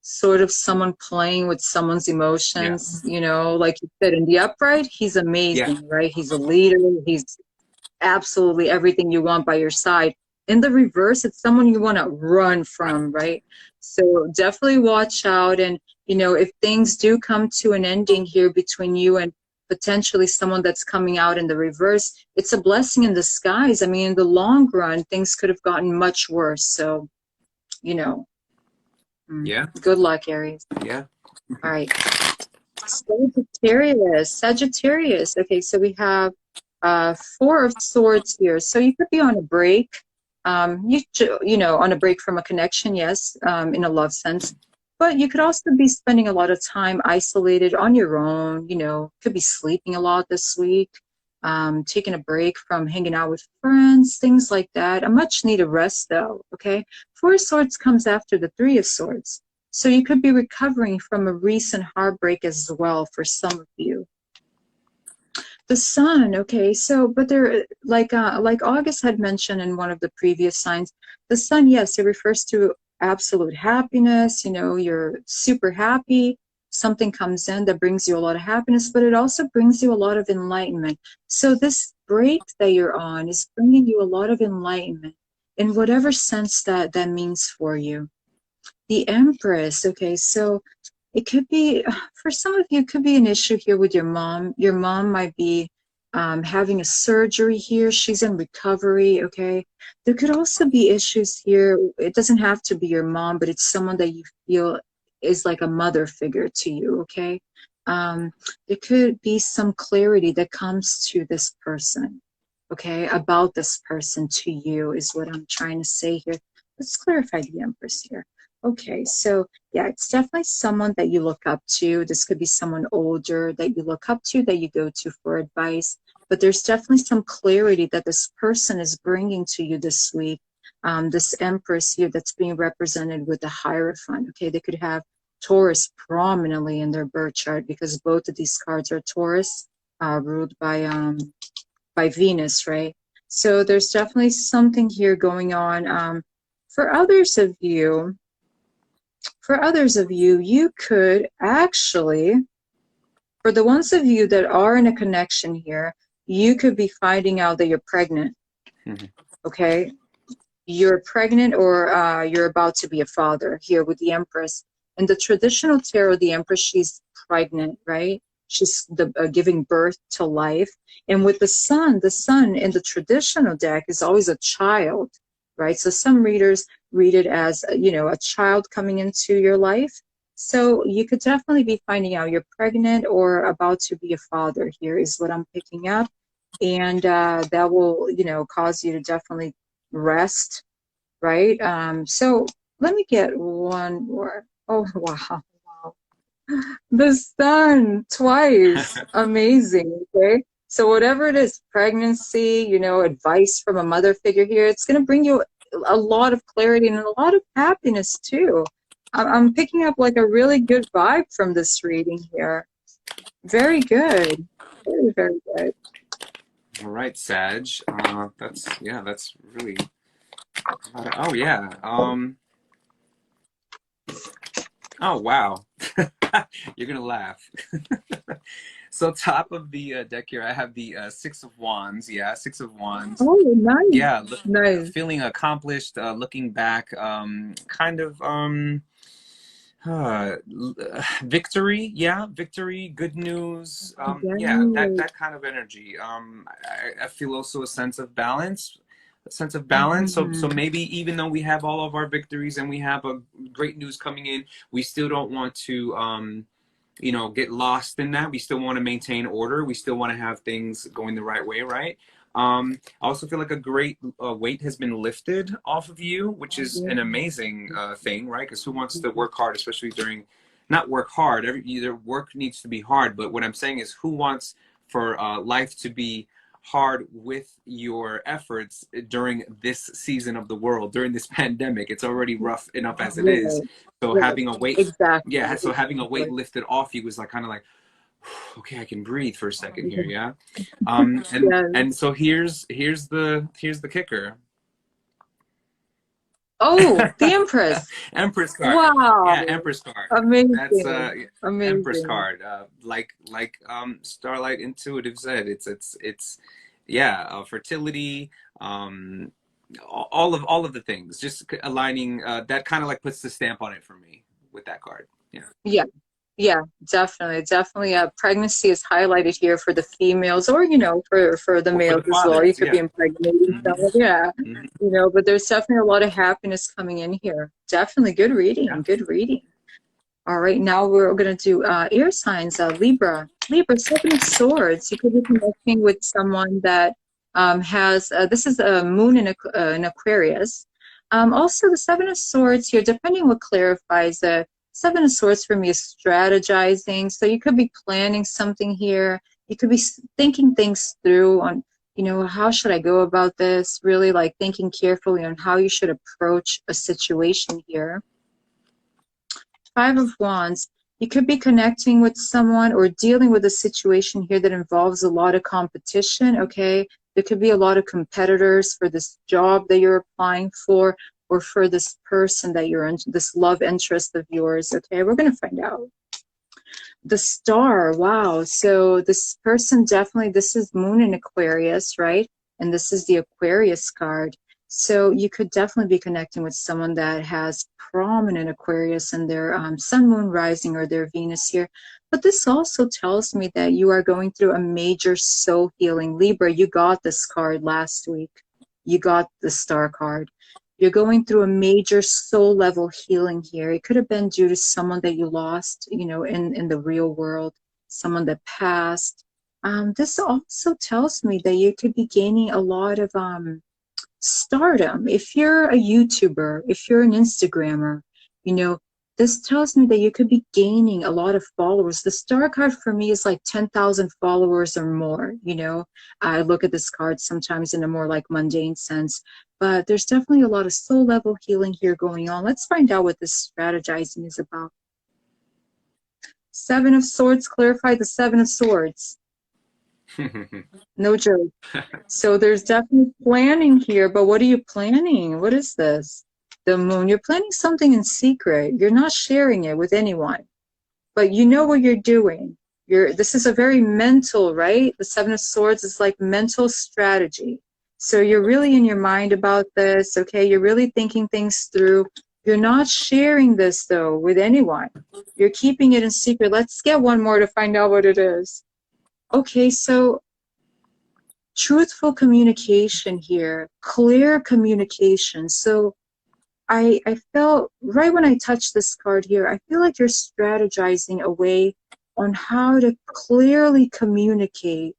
sort of someone playing with someone's emotions, you know, like you said, in the upright, he's amazing, right? He's a leader, he's absolutely everything you want by your side. In the reverse, it's someone you want to run from, right? So definitely watch out. And, you know, if things do come to an ending here between you and potentially someone that's coming out in the reverse, it's a blessing in disguise. I mean, in the long run, things could have gotten much worse. So, you know, good luck, Aries. Yeah. All right. Sagittarius. Okay, so we have Four of Swords here. So you could be on a break. You know, on a break from a connection, yes, in a love sense. But you could also be spending a lot of time isolated on your own. You know, could be sleeping a lot this week, taking a break from hanging out with friends, things like that. A much needed rest, though. Okay, Four of Swords comes after the Three of Swords. So you could be recovering from a recent heartbreak as well for some of you. The Sun, okay, so but there, like August had mentioned in one of the previous signs, the Sun, yes, it refers to absolute happiness. You know, you're super happy. Something comes in that brings you a lot of happiness, but it also brings you a lot of enlightenment. So this break that you're on is bringing you a lot of enlightenment in whatever sense that that means for you. The Empress, okay, so it could be, for some of you, it could be an issue here with your mom. Your mom might be having a surgery here. She's in recovery, okay? There could also be issues here. It doesn't have to be your mom, but it's someone that you feel is like a mother figure to you, okay? There could be some clarity that comes to this person, okay, about this person to you is what I'm trying to say here. Let's clarify the Empress here. Okay, so yeah, it's definitely someone that you look up to. This could be someone older that you look up to, that you go to for advice. But there's definitely some clarity that this person is bringing to you this week. This Empress here that's being represented with the Hierophant. Okay, they could have Taurus prominently in their birth chart because both of these cards are Taurus, ruled by Venus, right? So there's definitely something here going on. For others of you, you could actually, for the ones of you that are in a connection here, you could be finding out that you're pregnant. Okay? You're pregnant or you're about to be a father here with the Empress. In the traditional tarot, the Empress, she's pregnant, right? She's giving birth to life. And with the Sun in the traditional deck is always a child, right? So some readers read it as, you know, a child coming into your life. So you could definitely be finding out you're pregnant or about to be a father here is what I'm picking up. And that will, you know, cause you to definitely rest, right? So let me get one more. Oh, wow. The Sun twice. Amazing. Okay. So whatever it is, pregnancy, you know, advice from a mother figure here, it's going to bring you a lot of clarity and a lot of happiness too. I'm picking up like a really good vibe from this reading here. Very good. Very, very good. All right, Sag. That's really. Oh yeah. Oh wow. You're gonna laugh. So top of the deck here, I have the Six of Wands. Yeah, Six of Wands. Oh, nice. Yeah, Nice. feeling accomplished, looking back, kind of victory. Yeah, victory, good news. Yeah, that kind of energy. I feel also a sense of balance. So maybe even though we have all of our victories and we have a great news coming in, we still don't want to you know, get lost in that. We still want to maintain order. We still want to have things going the right way, right? I also feel like a great weight has been lifted off of you, which is an amazing thing, right? Because who wants to work hard, especially during, not work hard, either work needs to be hard, but what I'm saying is who wants for life to be hard with your efforts during this season of the world, during this pandemic. It's already rough enough as it is. Right, So right. having a weight, Exactly. yeah, so having a weight Exactly. lifted off you was like kind of like, okay, I can breathe for a second here, yeah. Yes. And so here's the kicker. Oh, the Empress. Empress card. Wow. Yeah, Empress card. That's Amazing. Empress Amazing. card. Like Starlight Intuitive said, it's yeah, fertility, all of the things. Just aligning that kind of like puts the stamp on it for me with that card. Yeah. Yeah. Yeah, definitely. Definitely. Pregnancy is highlighted here for the females, or, you know, for the Or for males the as well. You fathers, could be yeah. impregnating someone. Hmm. Yeah. Hmm. You know, but there's definitely a lot of happiness coming in here. Definitely good Yeah. reading. Good reading. All right, now we're going to do air signs. Libra. Libra, Seven of Swords. You could be connecting with someone that has, this is a moon in Aquarius. Also, the Seven of Swords here, depending what clarifies, Seven of Swords for me is strategizing. So you could be planning something here. You could be thinking things through on, you know, how should I go about this? Really like thinking carefully on how you should approach a situation here. Five of Wands, you could be connecting with someone or dealing with a situation here that involves a lot of competition, okay? There could be a lot of competitors for this job that you're applying for, or for this person that you're in, this love interest of yours, okay? We're going to find out. The Star, wow. So this person definitely, this is Moon in Aquarius, right? And this is the Aquarius card. So you could definitely be connecting with someone that has prominent Aquarius in their Sun, Moon, Rising, or their Venus here. But this also tells me that you are going through a major soul healing. Libra, you got this card last week. You got the Star card. You're going through a major soul level healing here. It could have been due to someone that you lost, you know, in the real world, someone that passed. This also tells me that you could be gaining a lot of stardom. If you're a YouTuber, if you're an Instagrammer, you know, this tells me that you could be gaining a lot of followers. The star card for me is like 10,000 followers or more, you know. I look at this card sometimes in a more like mundane sense, but there's definitely a lot of soul level healing here going on. Let's find out what this strategizing is about. Seven of Swords, clarify the Seven of Swords. No joke. So there's definitely planning here, but what are you planning? What is this? The Moon. You're planning something in secret. You're not sharing it with anyone, but you know what you're doing. This is a very mental, right? The Seven of Swords is like mental strategy. So you're really in your mind about this, okay? You're really thinking things through. You're not sharing this, though, with anyone. You're keeping it in secret. Let's get one more to find out what it is. Okay, so truthful communication here, clear communication. So I felt right when I touched this card here, I feel like you're strategizing a way on how to clearly communicate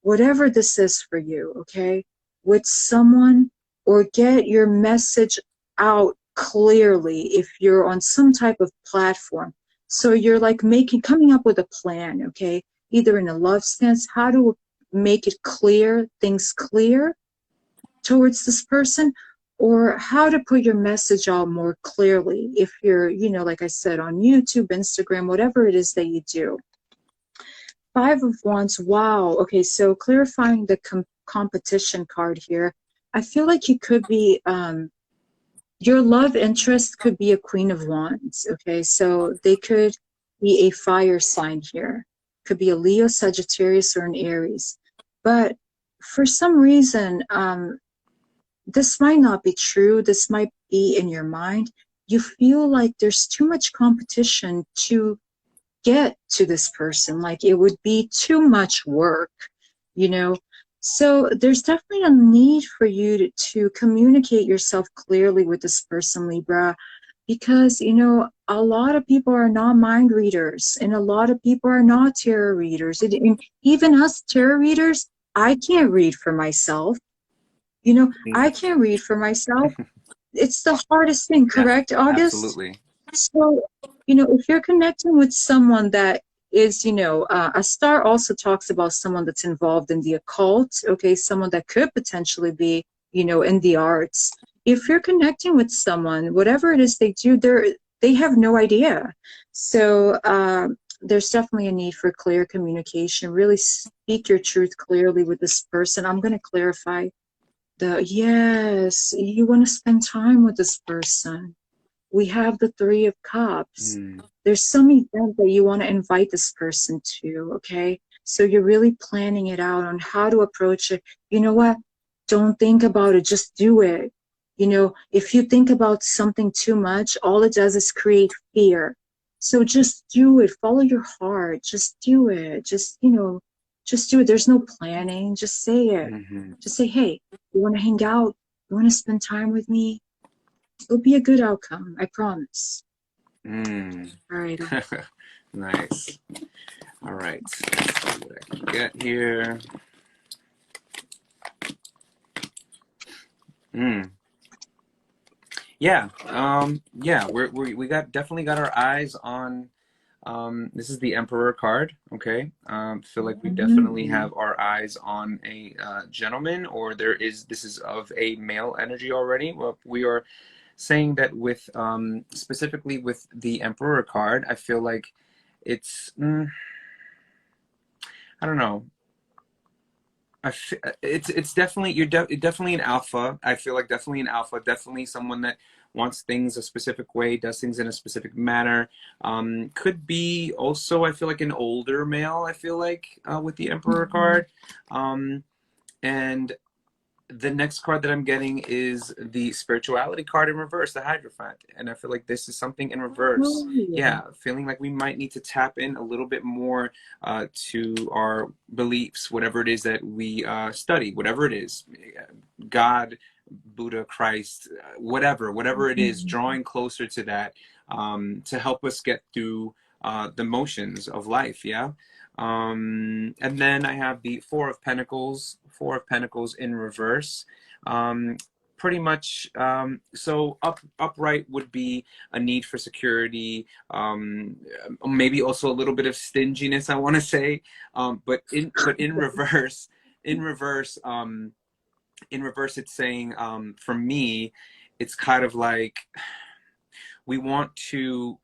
whatever this is for you, okay, with someone, or get your message out clearly if you're on some type of platform. So you're like coming up with a plan, okay, either in a love stance, how to make it clear, things clear towards this person, or how to put your message out more clearly if you're, you know, like I said, on YouTube, Instagram, whatever it is that you do. Five of Wands, wow. Okay, so clarifying the competition card here, I feel like you could be, your love interest could be a Queen of Wands, okay? So they could be a fire sign here. Could be a Leo, Sagittarius, or an Aries. But for some reason, this might not be true. This might be in your mind. You feel like there's too much competition to get to this person. Like it would be too much work, you know? So there's definitely a need for you to communicate yourself clearly with this person, Libra, because, you know, a lot of people are not mind readers, and a lot of people are not tarot readers. And even us tarot readers, I can't read for myself. You know, I can't read for myself. It's the hardest thing, Yeah, correct, August? absolutely. So, you know, if you're connecting with someone that is, a star also talks about someone that's involved in the occult, okay, someone that could potentially be, in the arts. If you're connecting with someone, whatever it is they do, they have no idea. So there's definitely a need for clear communication. Really speak your truth clearly with this person. I'm going to clarify yes, you want to spend time with this person. We have the Three of Cups. There's some event that you want to invite this person to, okay? So you're really planning it out on how to approach it. You know what? Don't think about it. Just do it. If you think about something too much, all it does is create fear. So just do it. Follow your heart. Just do it. Just do it. There's no planning. Just say it. Just say, hey, you want to hang out? You want to spend time with me? It'll be a good outcome. I promise. All right. Nice. All right. Let's see what I can get here. Yeah. Yeah. We definitely got our eyes on. This is the Emperor card. Okay. Feel like we definitely have our eyes on a gentleman, or this is of a male energy already. Well, we are saying that with specifically with the Emperor card, I feel like it's I don't know. It's definitely definitely an alpha. I feel like definitely an alpha. Definitely someone that wants things a specific way, does things in a specific manner. Could be also, I feel like, an older male. I feel like with the Emperor card, and the next card that I'm getting is the spirituality card in reverse, the Hierophant. And I feel like this is something in reverse. Yeah, feeling like we might need to tap in a little bit more to our beliefs, whatever it is that we study, whatever it is, God, Buddha, Christ, whatever it is, drawing closer to that to help us get through the motions of life, yeah? And then I have the Four of Pentacles in reverse. Pretty much, so upright would be a need for security, maybe also a little bit of stinginess, I want to say, but in reverse, it's saying, for me, it's kind of like we want to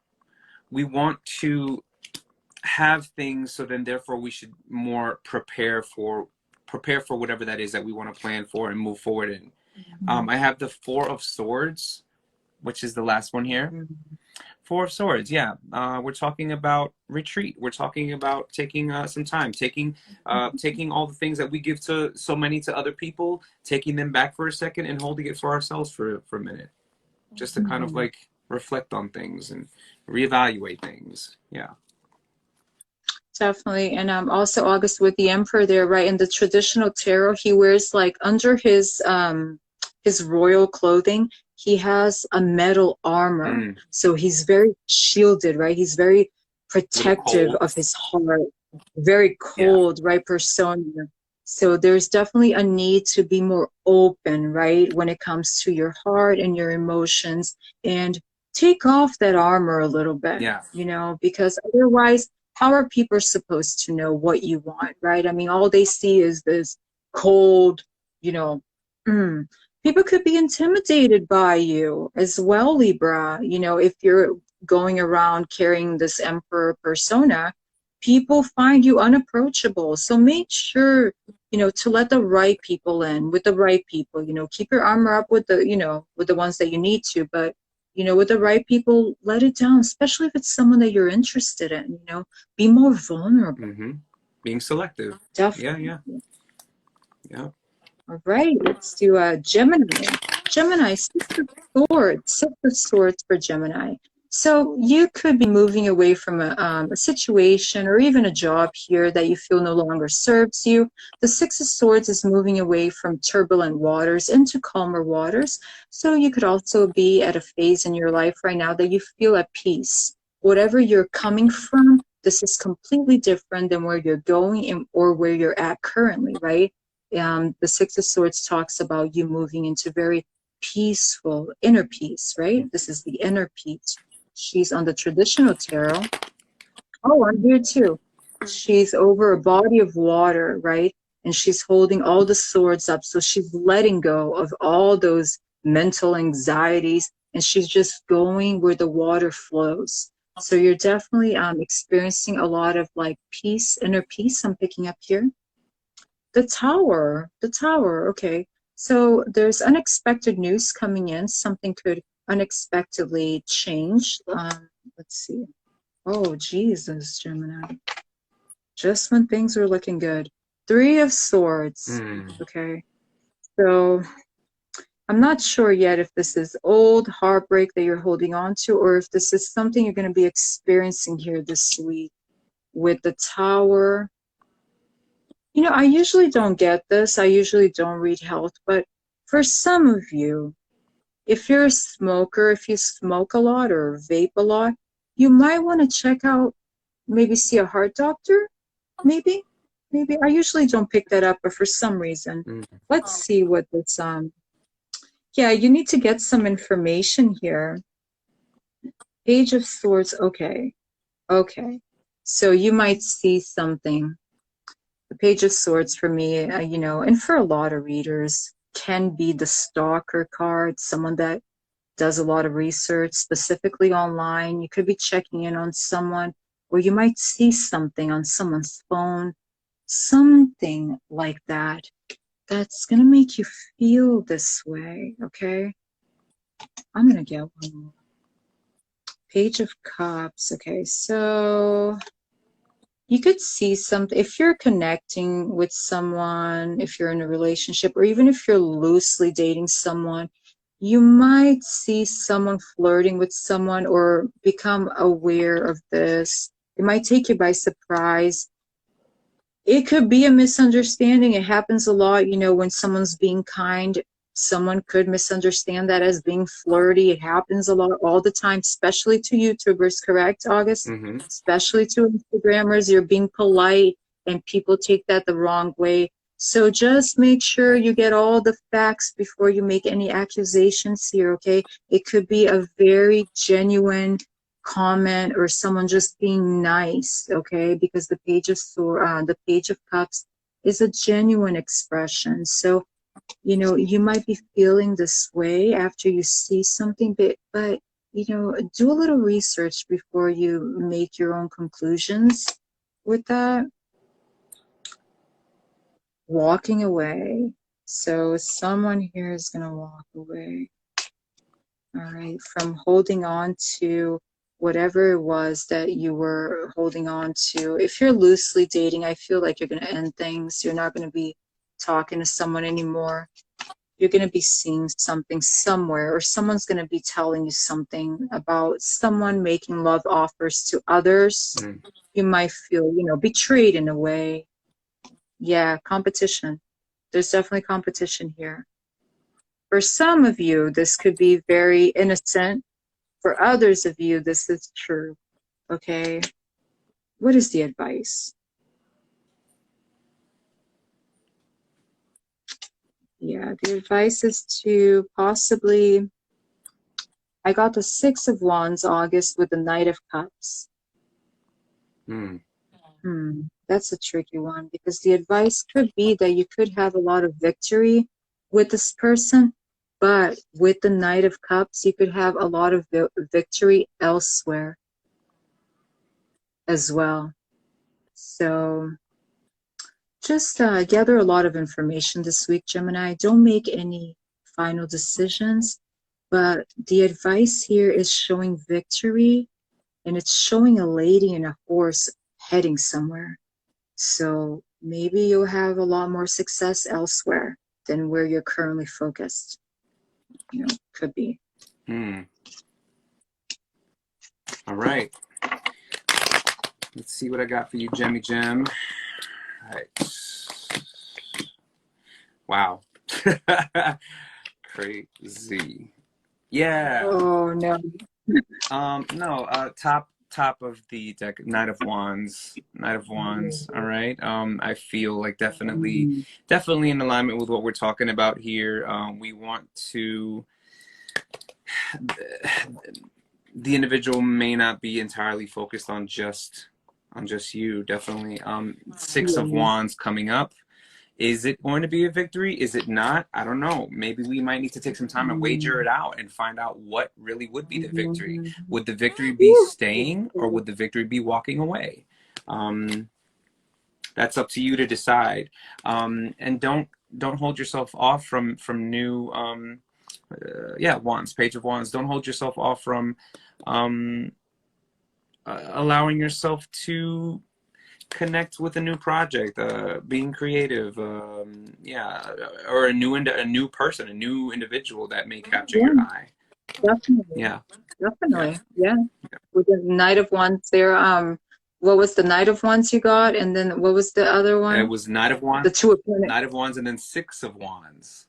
have things, so then therefore we should more prepare for whatever that is that we want to plan for and move forward in. I have the Four of Swords, which is the last one here. Four of Swords, yeah. We're talking about retreat. We're talking about taking some time, taking all the things that we give to other people, taking them back for a second and holding it for ourselves for a minute, just to kind of like reflect on things and reevaluate things. Yeah. Definitely. And also August with the Emperor there, right? In the traditional tarot, he wears, like, under his royal clothing, he has a metal armor. So he's very shielded, right? He's very protective of his heart, very cold, right? Persona. So there's definitely a need to be more open, right? When it comes to your heart and your emotions, and take off that armor a little bit, because otherwise, how are people supposed to know what you want, right? I mean, all they see is this cold, people could be intimidated by you as well, Libra. If you're going around carrying this Emperor persona, people find you unapproachable. So make sure, to let the right people in with the right people, keep your armor up with with the ones that you need to, but with the right people, let it down, especially if it's someone that you're interested in, be more vulnerable. Being selective. Definitely. Yeah. All right, let's do Gemini. Gemini, Six of Swords for Gemini. So you could be moving away from a situation or even a job here that you feel no longer serves you. The Six of Swords is moving away from turbulent waters into calmer waters. So you could also be at a phase in your life right now that you feel at peace. Whatever you're coming from, this is completely different than where you're going or where you're at currently, right? The Six of Swords talks about you moving into very peaceful inner peace, right? This is the inner peace. She's on the traditional tarot. Oh, I'm here too. She's over a body of water, right? And she's holding all the swords up. So she's letting go of all those mental anxieties and she's just going where the water flows. So you're definitely experiencing a lot of like peace, inner peace I'm picking up here. The tower, okay. So there's unexpected news coming in. Something could unexpectedly change. Let's see. Oh, Jesus, Gemini. Just when things were looking good. Three of Swords. Mm. Okay. So I'm not sure yet if this is old heartbreak that you're holding on to or if this is something you're going to be experiencing here this week with the Tower. You know, I usually don't get this. I usually don't read health, but for some of you, if you're a smoker, if you smoke a lot or vape a lot, you might want to check out, maybe see a heart doctor. Maybe, maybe. I usually don't pick that up, but for some reason, Mm. let's see what this, yeah, you need to get some information here. Page of Swords, okay, okay. So you might see something. The Page of Swords for me, you know, and for a lot of readers, can be the stalker card, someone that does a lot of research, specifically online. You could be checking in on someone, or you might see something on someone's phone, something like that, that's going to make you feel this way, okay? I'm going to get one more. Page of Cups, okay, so you could see something if you're connecting with someone, if you're in a relationship, or even if you're loosely dating someone, you might see someone flirting with someone or become aware of this. It might take you by surprise. It could be a misunderstanding. It happens a lot, you know, when someone's being kind, someone could misunderstand that as being flirty. It happens a lot all the time, especially to YouTubers, correct, August? Mm-hmm. Especially to Instagrammers. You're being polite and people take that the wrong way. So just make sure you get all the facts before you make any accusations here, okay? It could be a very genuine comment or someone just being nice, okay? Because the the Page of Cups is a genuine expression. So, you know, you might be feeling this way after you see something, but you know, do a little research before you make your own conclusions with that. Walking away. So someone here is going to walk away. All right, from holding on to whatever it was that you were holding on to. If you're loosely dating, I feel like you're going to end things. You're not going to be talking to someone anymore. You're going to be seeing something somewhere, or someone's going to be telling you something about someone making love offers to others. Mm. You might feel, you know, betrayed in a way. Yeah, competition. There's definitely competition here. For some of you, this could be very innocent. For others of you, this is true. Okay. What is the advice? Yeah, the advice is to possibly, I got the Six of Wands, August, with the Knight of Cups. Mm. That's a tricky one because the advice could be that you could have a lot of victory with this person, but with the Knight of Cups, you could have a lot of victory elsewhere as well. So just gather a lot of information this week, Gemini. Don't make any final decisions, but the advice here is showing victory, and it's showing a lady and a horse heading somewhere. So maybe you'll have a lot more success elsewhere than where you're currently focused. You know, could be. Mm. All right. Let's see what I got for you, Jemmy Gem. All right. Wow. Crazy. Yeah. Oh no. No, top of the deck, Knight of Wands. Knight of Wands. All right. I feel like definitely in alignment with what we're talking about here. We want to the individual may not be entirely focused on just on just you, definitely. Six of Yeah. Wands coming up. Is it going to be a victory? Is it not? I don't know. Maybe we might need to take some time and wager it out and find out what really would be the victory. Would the victory be staying, or would the victory be walking away? That's up to you to decide. And don't hold yourself off from new yeah, Wands, Page of Wands. Don't hold yourself off from um, allowing yourself to connect with a new project, being creative, yeah, or a new person, a new individual that may capture Yeah, your eye. definitely. Yeah, yeah. Definitely. Yeah. With the Knight of Wands there, what was the Knight of Wands you got? And then what was the other It one? was Knight of The Wands, Two of Pentacles. and then Six of Wands.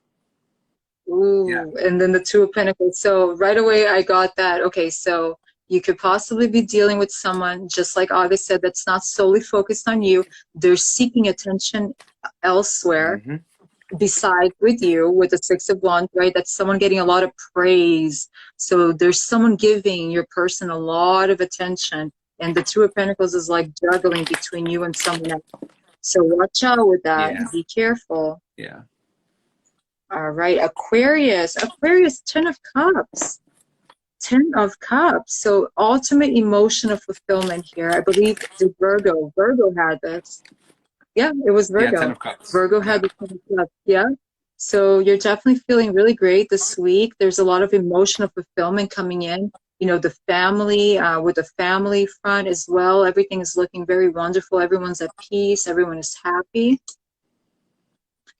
Yeah, Ooh, and then the Two of Pentacles. So right away I got that. Okay, so you could possibly be dealing with someone, just like August said, that's not solely focused on you. They're seeking attention elsewhere mm-hmm. besides with you with the Six of Wands, right? That's someone getting a lot of praise. So there's someone giving your person a lot of attention. And the Two of Pentacles is like juggling between you and someone else. So watch out with that. Yeah, Be careful. yeah. All right, Aquarius. Aquarius, Ten of Cups. Ten of Cups. So ultimate emotional fulfillment here. I believe the Virgo. Virgo had this. Yeah, it was Yeah, Ten Virgo. of Cups. Virgo Yeah. had the Ten of Cups. Yeah. So you're definitely feeling really great this week. There's a lot of emotional fulfillment coming in. You know, the family, with the family front as well. Everything is looking very wonderful. Everyone's at peace. Everyone is happy.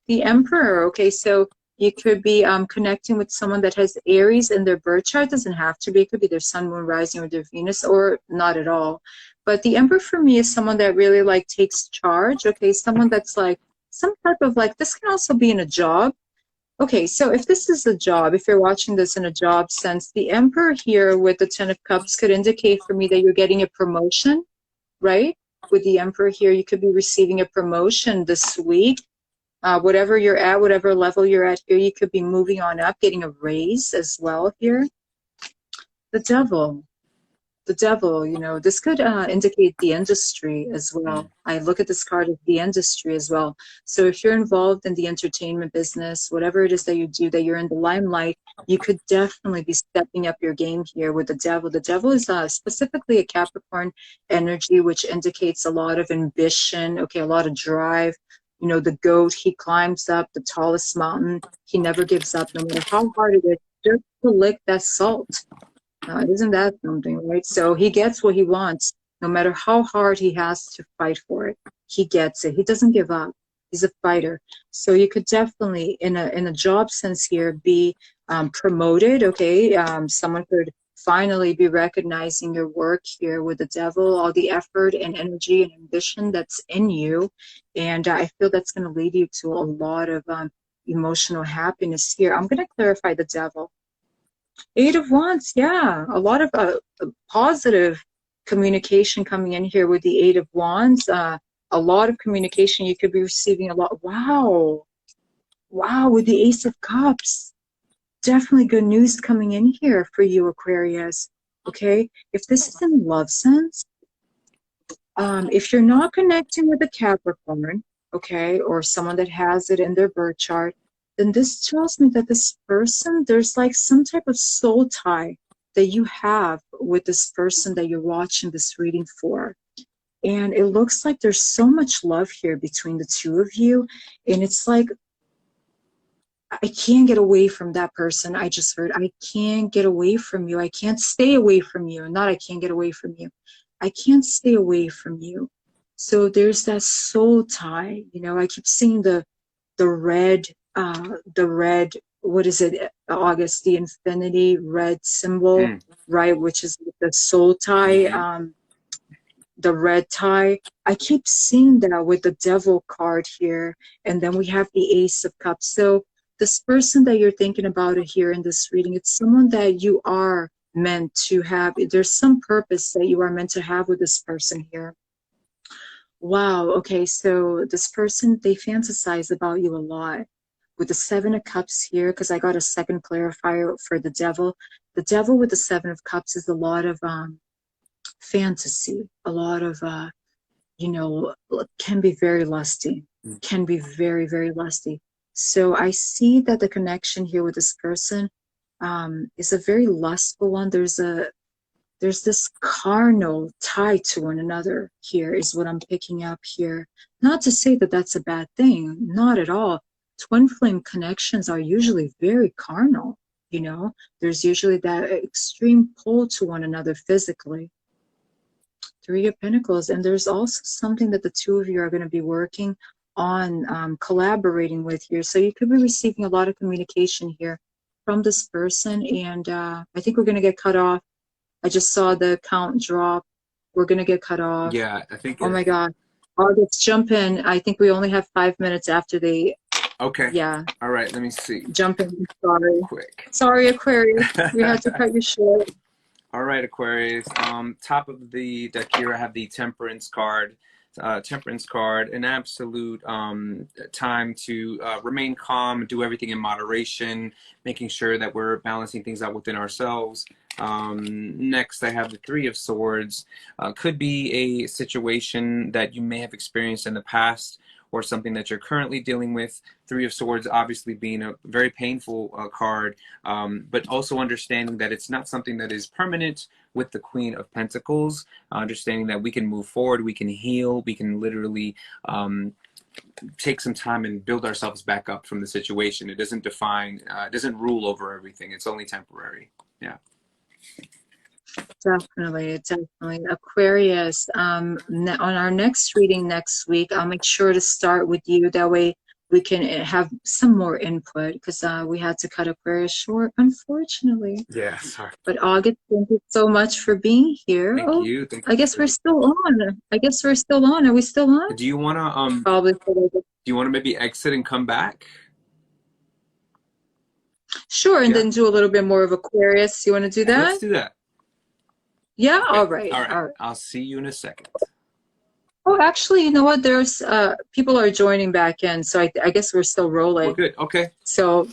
The Emperor. Okay, so you could be connecting with someone that has Aries in their birth chart. Doesn't have to be. It could be their Sun, Moon, Rising, or their Venus, or not at all. But the Emperor for me is someone that really like takes charge. Okay, someone that's like some type of like, this can also be in a job. Okay, so if this is a job, if you're watching this in a job sense, the Emperor here with the Ten of Cups could indicate for me that you're getting a promotion, right? With the Emperor here, you could be receiving a promotion this week. Whatever you're at, whatever level you're at here, you could be moving on up, getting a raise as well here. The Devil. The Devil, you know, this could indicate the industry as well. I look at this card as the industry as well. So if you're involved in the entertainment business, whatever it is that you do, that you're in the limelight, you could definitely be stepping up your game here with the Devil. The Devil is specifically a Capricorn energy, which indicates a lot of ambition, okay, a lot of drive. You know, the goat, he climbs up the tallest mountain. He never gives up, no matter how hard it is, just to lick that salt. Isn't that something, right? So he gets what he wants, no matter how hard he has to fight for it. He gets it. He doesn't give up. He's a fighter. So you could definitely, in a job sense here, be promoted. Okay, someone could finally be recognizing your work here with the Devil, all the effort and energy and ambition that's in you, and I feel that's going to lead you to a lot of emotional happiness here. I'm going to clarify the Devil. Eight of Wands, yeah, a lot of positive communication coming in here with the Eight of Wands. A lot of communication. You could be receiving a lot. Wow, wow, with the Ace of Cups. Definitely good news coming in here for you, Aquarius. Okay, if this is in love sense, if you're not connecting with a Capricorn, okay, or someone that has it in their birth chart, then this tells me that this person, there's like some type of soul tie that you have with this person that you're watching this reading for. And it looks like there's so much love here between the two of you. And it's like, I can't get away from that person. I just heard, I can't get away from you. I can't stay away from you. Not I can't get away from you. I can't stay away from you. So there's that soul tie. You know, I keep seeing the red, what is it, August, the infinity red symbol, right, which is the soul tie, the red tie. I keep seeing that with the Devil card here, and then we have the Ace of Cups. So this person that you're thinking about here in this reading, it's someone that you are meant to have. There's some purpose that you are meant to have with this person here. Wow, okay, so this person, they fantasize about you a lot. With the Seven of Cups here, because I got a second clarifier for the Devil. The Devil with the Seven of Cups is a lot of fantasy, a lot of can be very lusty, can be very, very lusty. So I see that the connection here with this person is a very lustful one. There's this carnal tie to one another here is what I'm picking up here. Not to say that that's a bad thing, not at all. Twin flame connections are usually very carnal, There's usually that extreme pull to one another physically. Three of Pentacles, and there's also something that the two of you are going to be working on, collaborating with here. So you could be receiving a lot of communication here from this person, and I think we're going to get cut off. I just saw the count drop. We're going to get cut off. Yeah, I think. Oh my God. August, jump in. I think we only have 5 minutes after they. Okay. Yeah. All right, let me see. Jump in. Sorry. Quick. Sorry, Aquarius. We had to cut you short. All right, Aquarius. Top of the deck here, I have the Temperance card. An absolute time to remain calm, do everything in moderation, making sure that we're balancing things out within ourselves. Next, I have the Three of Swords. Could be a situation that you may have experienced in the past, or something that you're currently dealing with. Three of Swords obviously being a very painful card, but also understanding that it's not something that is permanent with the Queen of Pentacles, understanding that we can move forward, we can heal, we can literally take some time and build ourselves back up from the situation. It doesn't define, it doesn't rule over everything. It's only temporary. Yeah. Definitely. Aquarius, on our next reading next week, I'll make sure to start with you. That way we can have some more input, because we had to cut Aquarius short, unfortunately. Yeah, sorry. But August, thank you so much for being here. Thank you. Thank you. I guess we're still on. Are we still on? Do you want to Probably. do you want to maybe exit and come back? Sure, and then do a little bit more of Aquarius. You want to do that? Let's do that. Yeah, Okay. all right. I'll see you in a second. Oh, actually, you know what? There's people are joining back in, so I guess we're still rolling. We're good. Okay. So,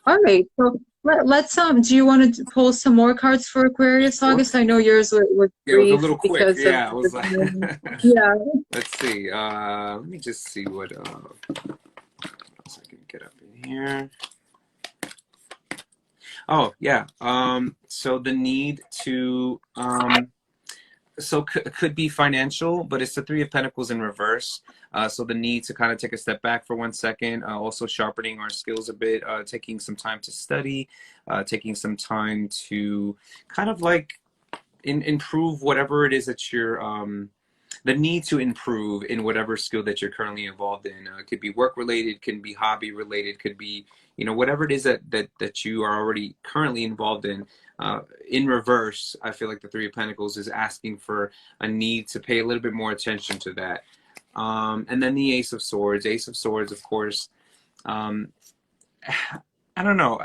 all right. So let's do you want to pull some more cards for Aquarius, August? I know yours was brief. It was a little quick. Because yeah, of I was like. Yeah. Let's see. Let me just see what else I can get up in here. Oh yeah. So the need to could be financial, but it's the Three of Pentacles in reverse. So the need to kind of take a step back for 1 second, also sharpening our skills a bit, taking some time to study, taking some time to kind of like improve whatever it is that you're the need to improve in whatever skill that you're currently involved in. It could be work related, can be hobby related, could be, whatever it is that you are already currently involved in. In reverse, I feel like the Three of Pentacles is asking for a need to pay a little bit more attention to that. And then the Ace of Swords. Ace of Swords, of course. I don't know.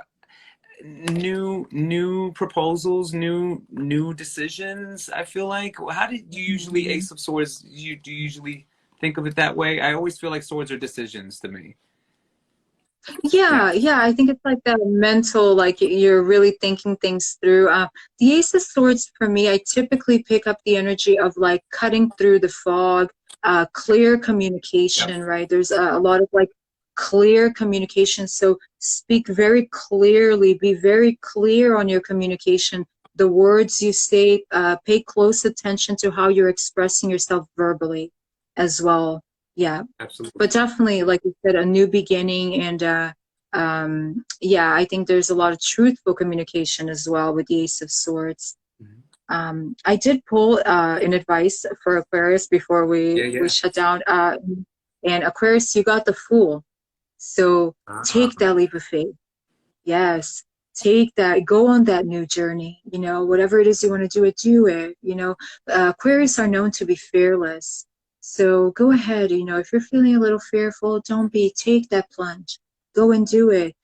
New proposals, new decisions. I feel like. How did you usually Ace of Swords? Do you usually think of it that way? I always feel like swords are decisions to me. Yeah, I think it's like that mental, like you're really thinking things through. The Ace of Swords, for me, I typically pick up the energy of like cutting through the fog, clear communication, right? There's a lot of like clear communication. So speak very clearly, be very clear on your communication. The words you say, pay close attention to how you're expressing yourself verbally as well. Yeah, absolutely. But definitely, like you said, a new beginning, and I think there's a lot of truthful communication as well with the Ace of Swords. Mm-hmm. I did pull an advice for Aquarius before we shut down, and Aquarius, you got the Fool, so take that leap of faith. Yes, take that, go on that new journey. Whatever it is you want to do it. Aquarius are known to be fearless. So go ahead, if you're feeling a little fearful, take that plunge. Go and do it.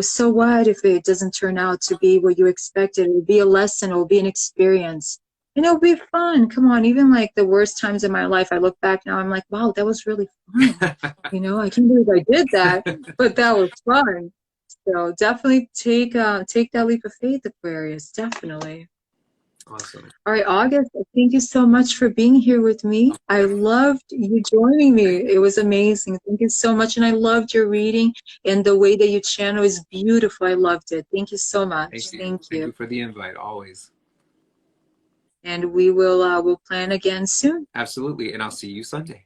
So what if it doesn't turn out to be what you expected? It will be a lesson, it will be an experience. It'll be fun. Come on, even like the worst times in my life, I look back now, I'm like, wow, that was really fun. I can't believe I did that, but that was fun. So definitely take that leap of faith, Aquarius, definitely. Awesome. All right, August, thank you so much for being here with me. I loved you joining me. It was amazing. Thank you so much. And I loved your reading, and the way that you channel is beautiful. I loved it. Thank you so much. Thank you. Thank Thank you. you for the invite, always. And we will we'll plan again soon. Absolutely. And I'll see you Sunday.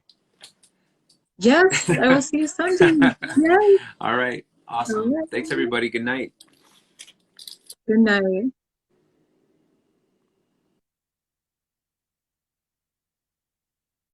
Yes, I will see you Sunday. Yes. All right. All Awesome. right. Thanks, everybody. Good night. Good night.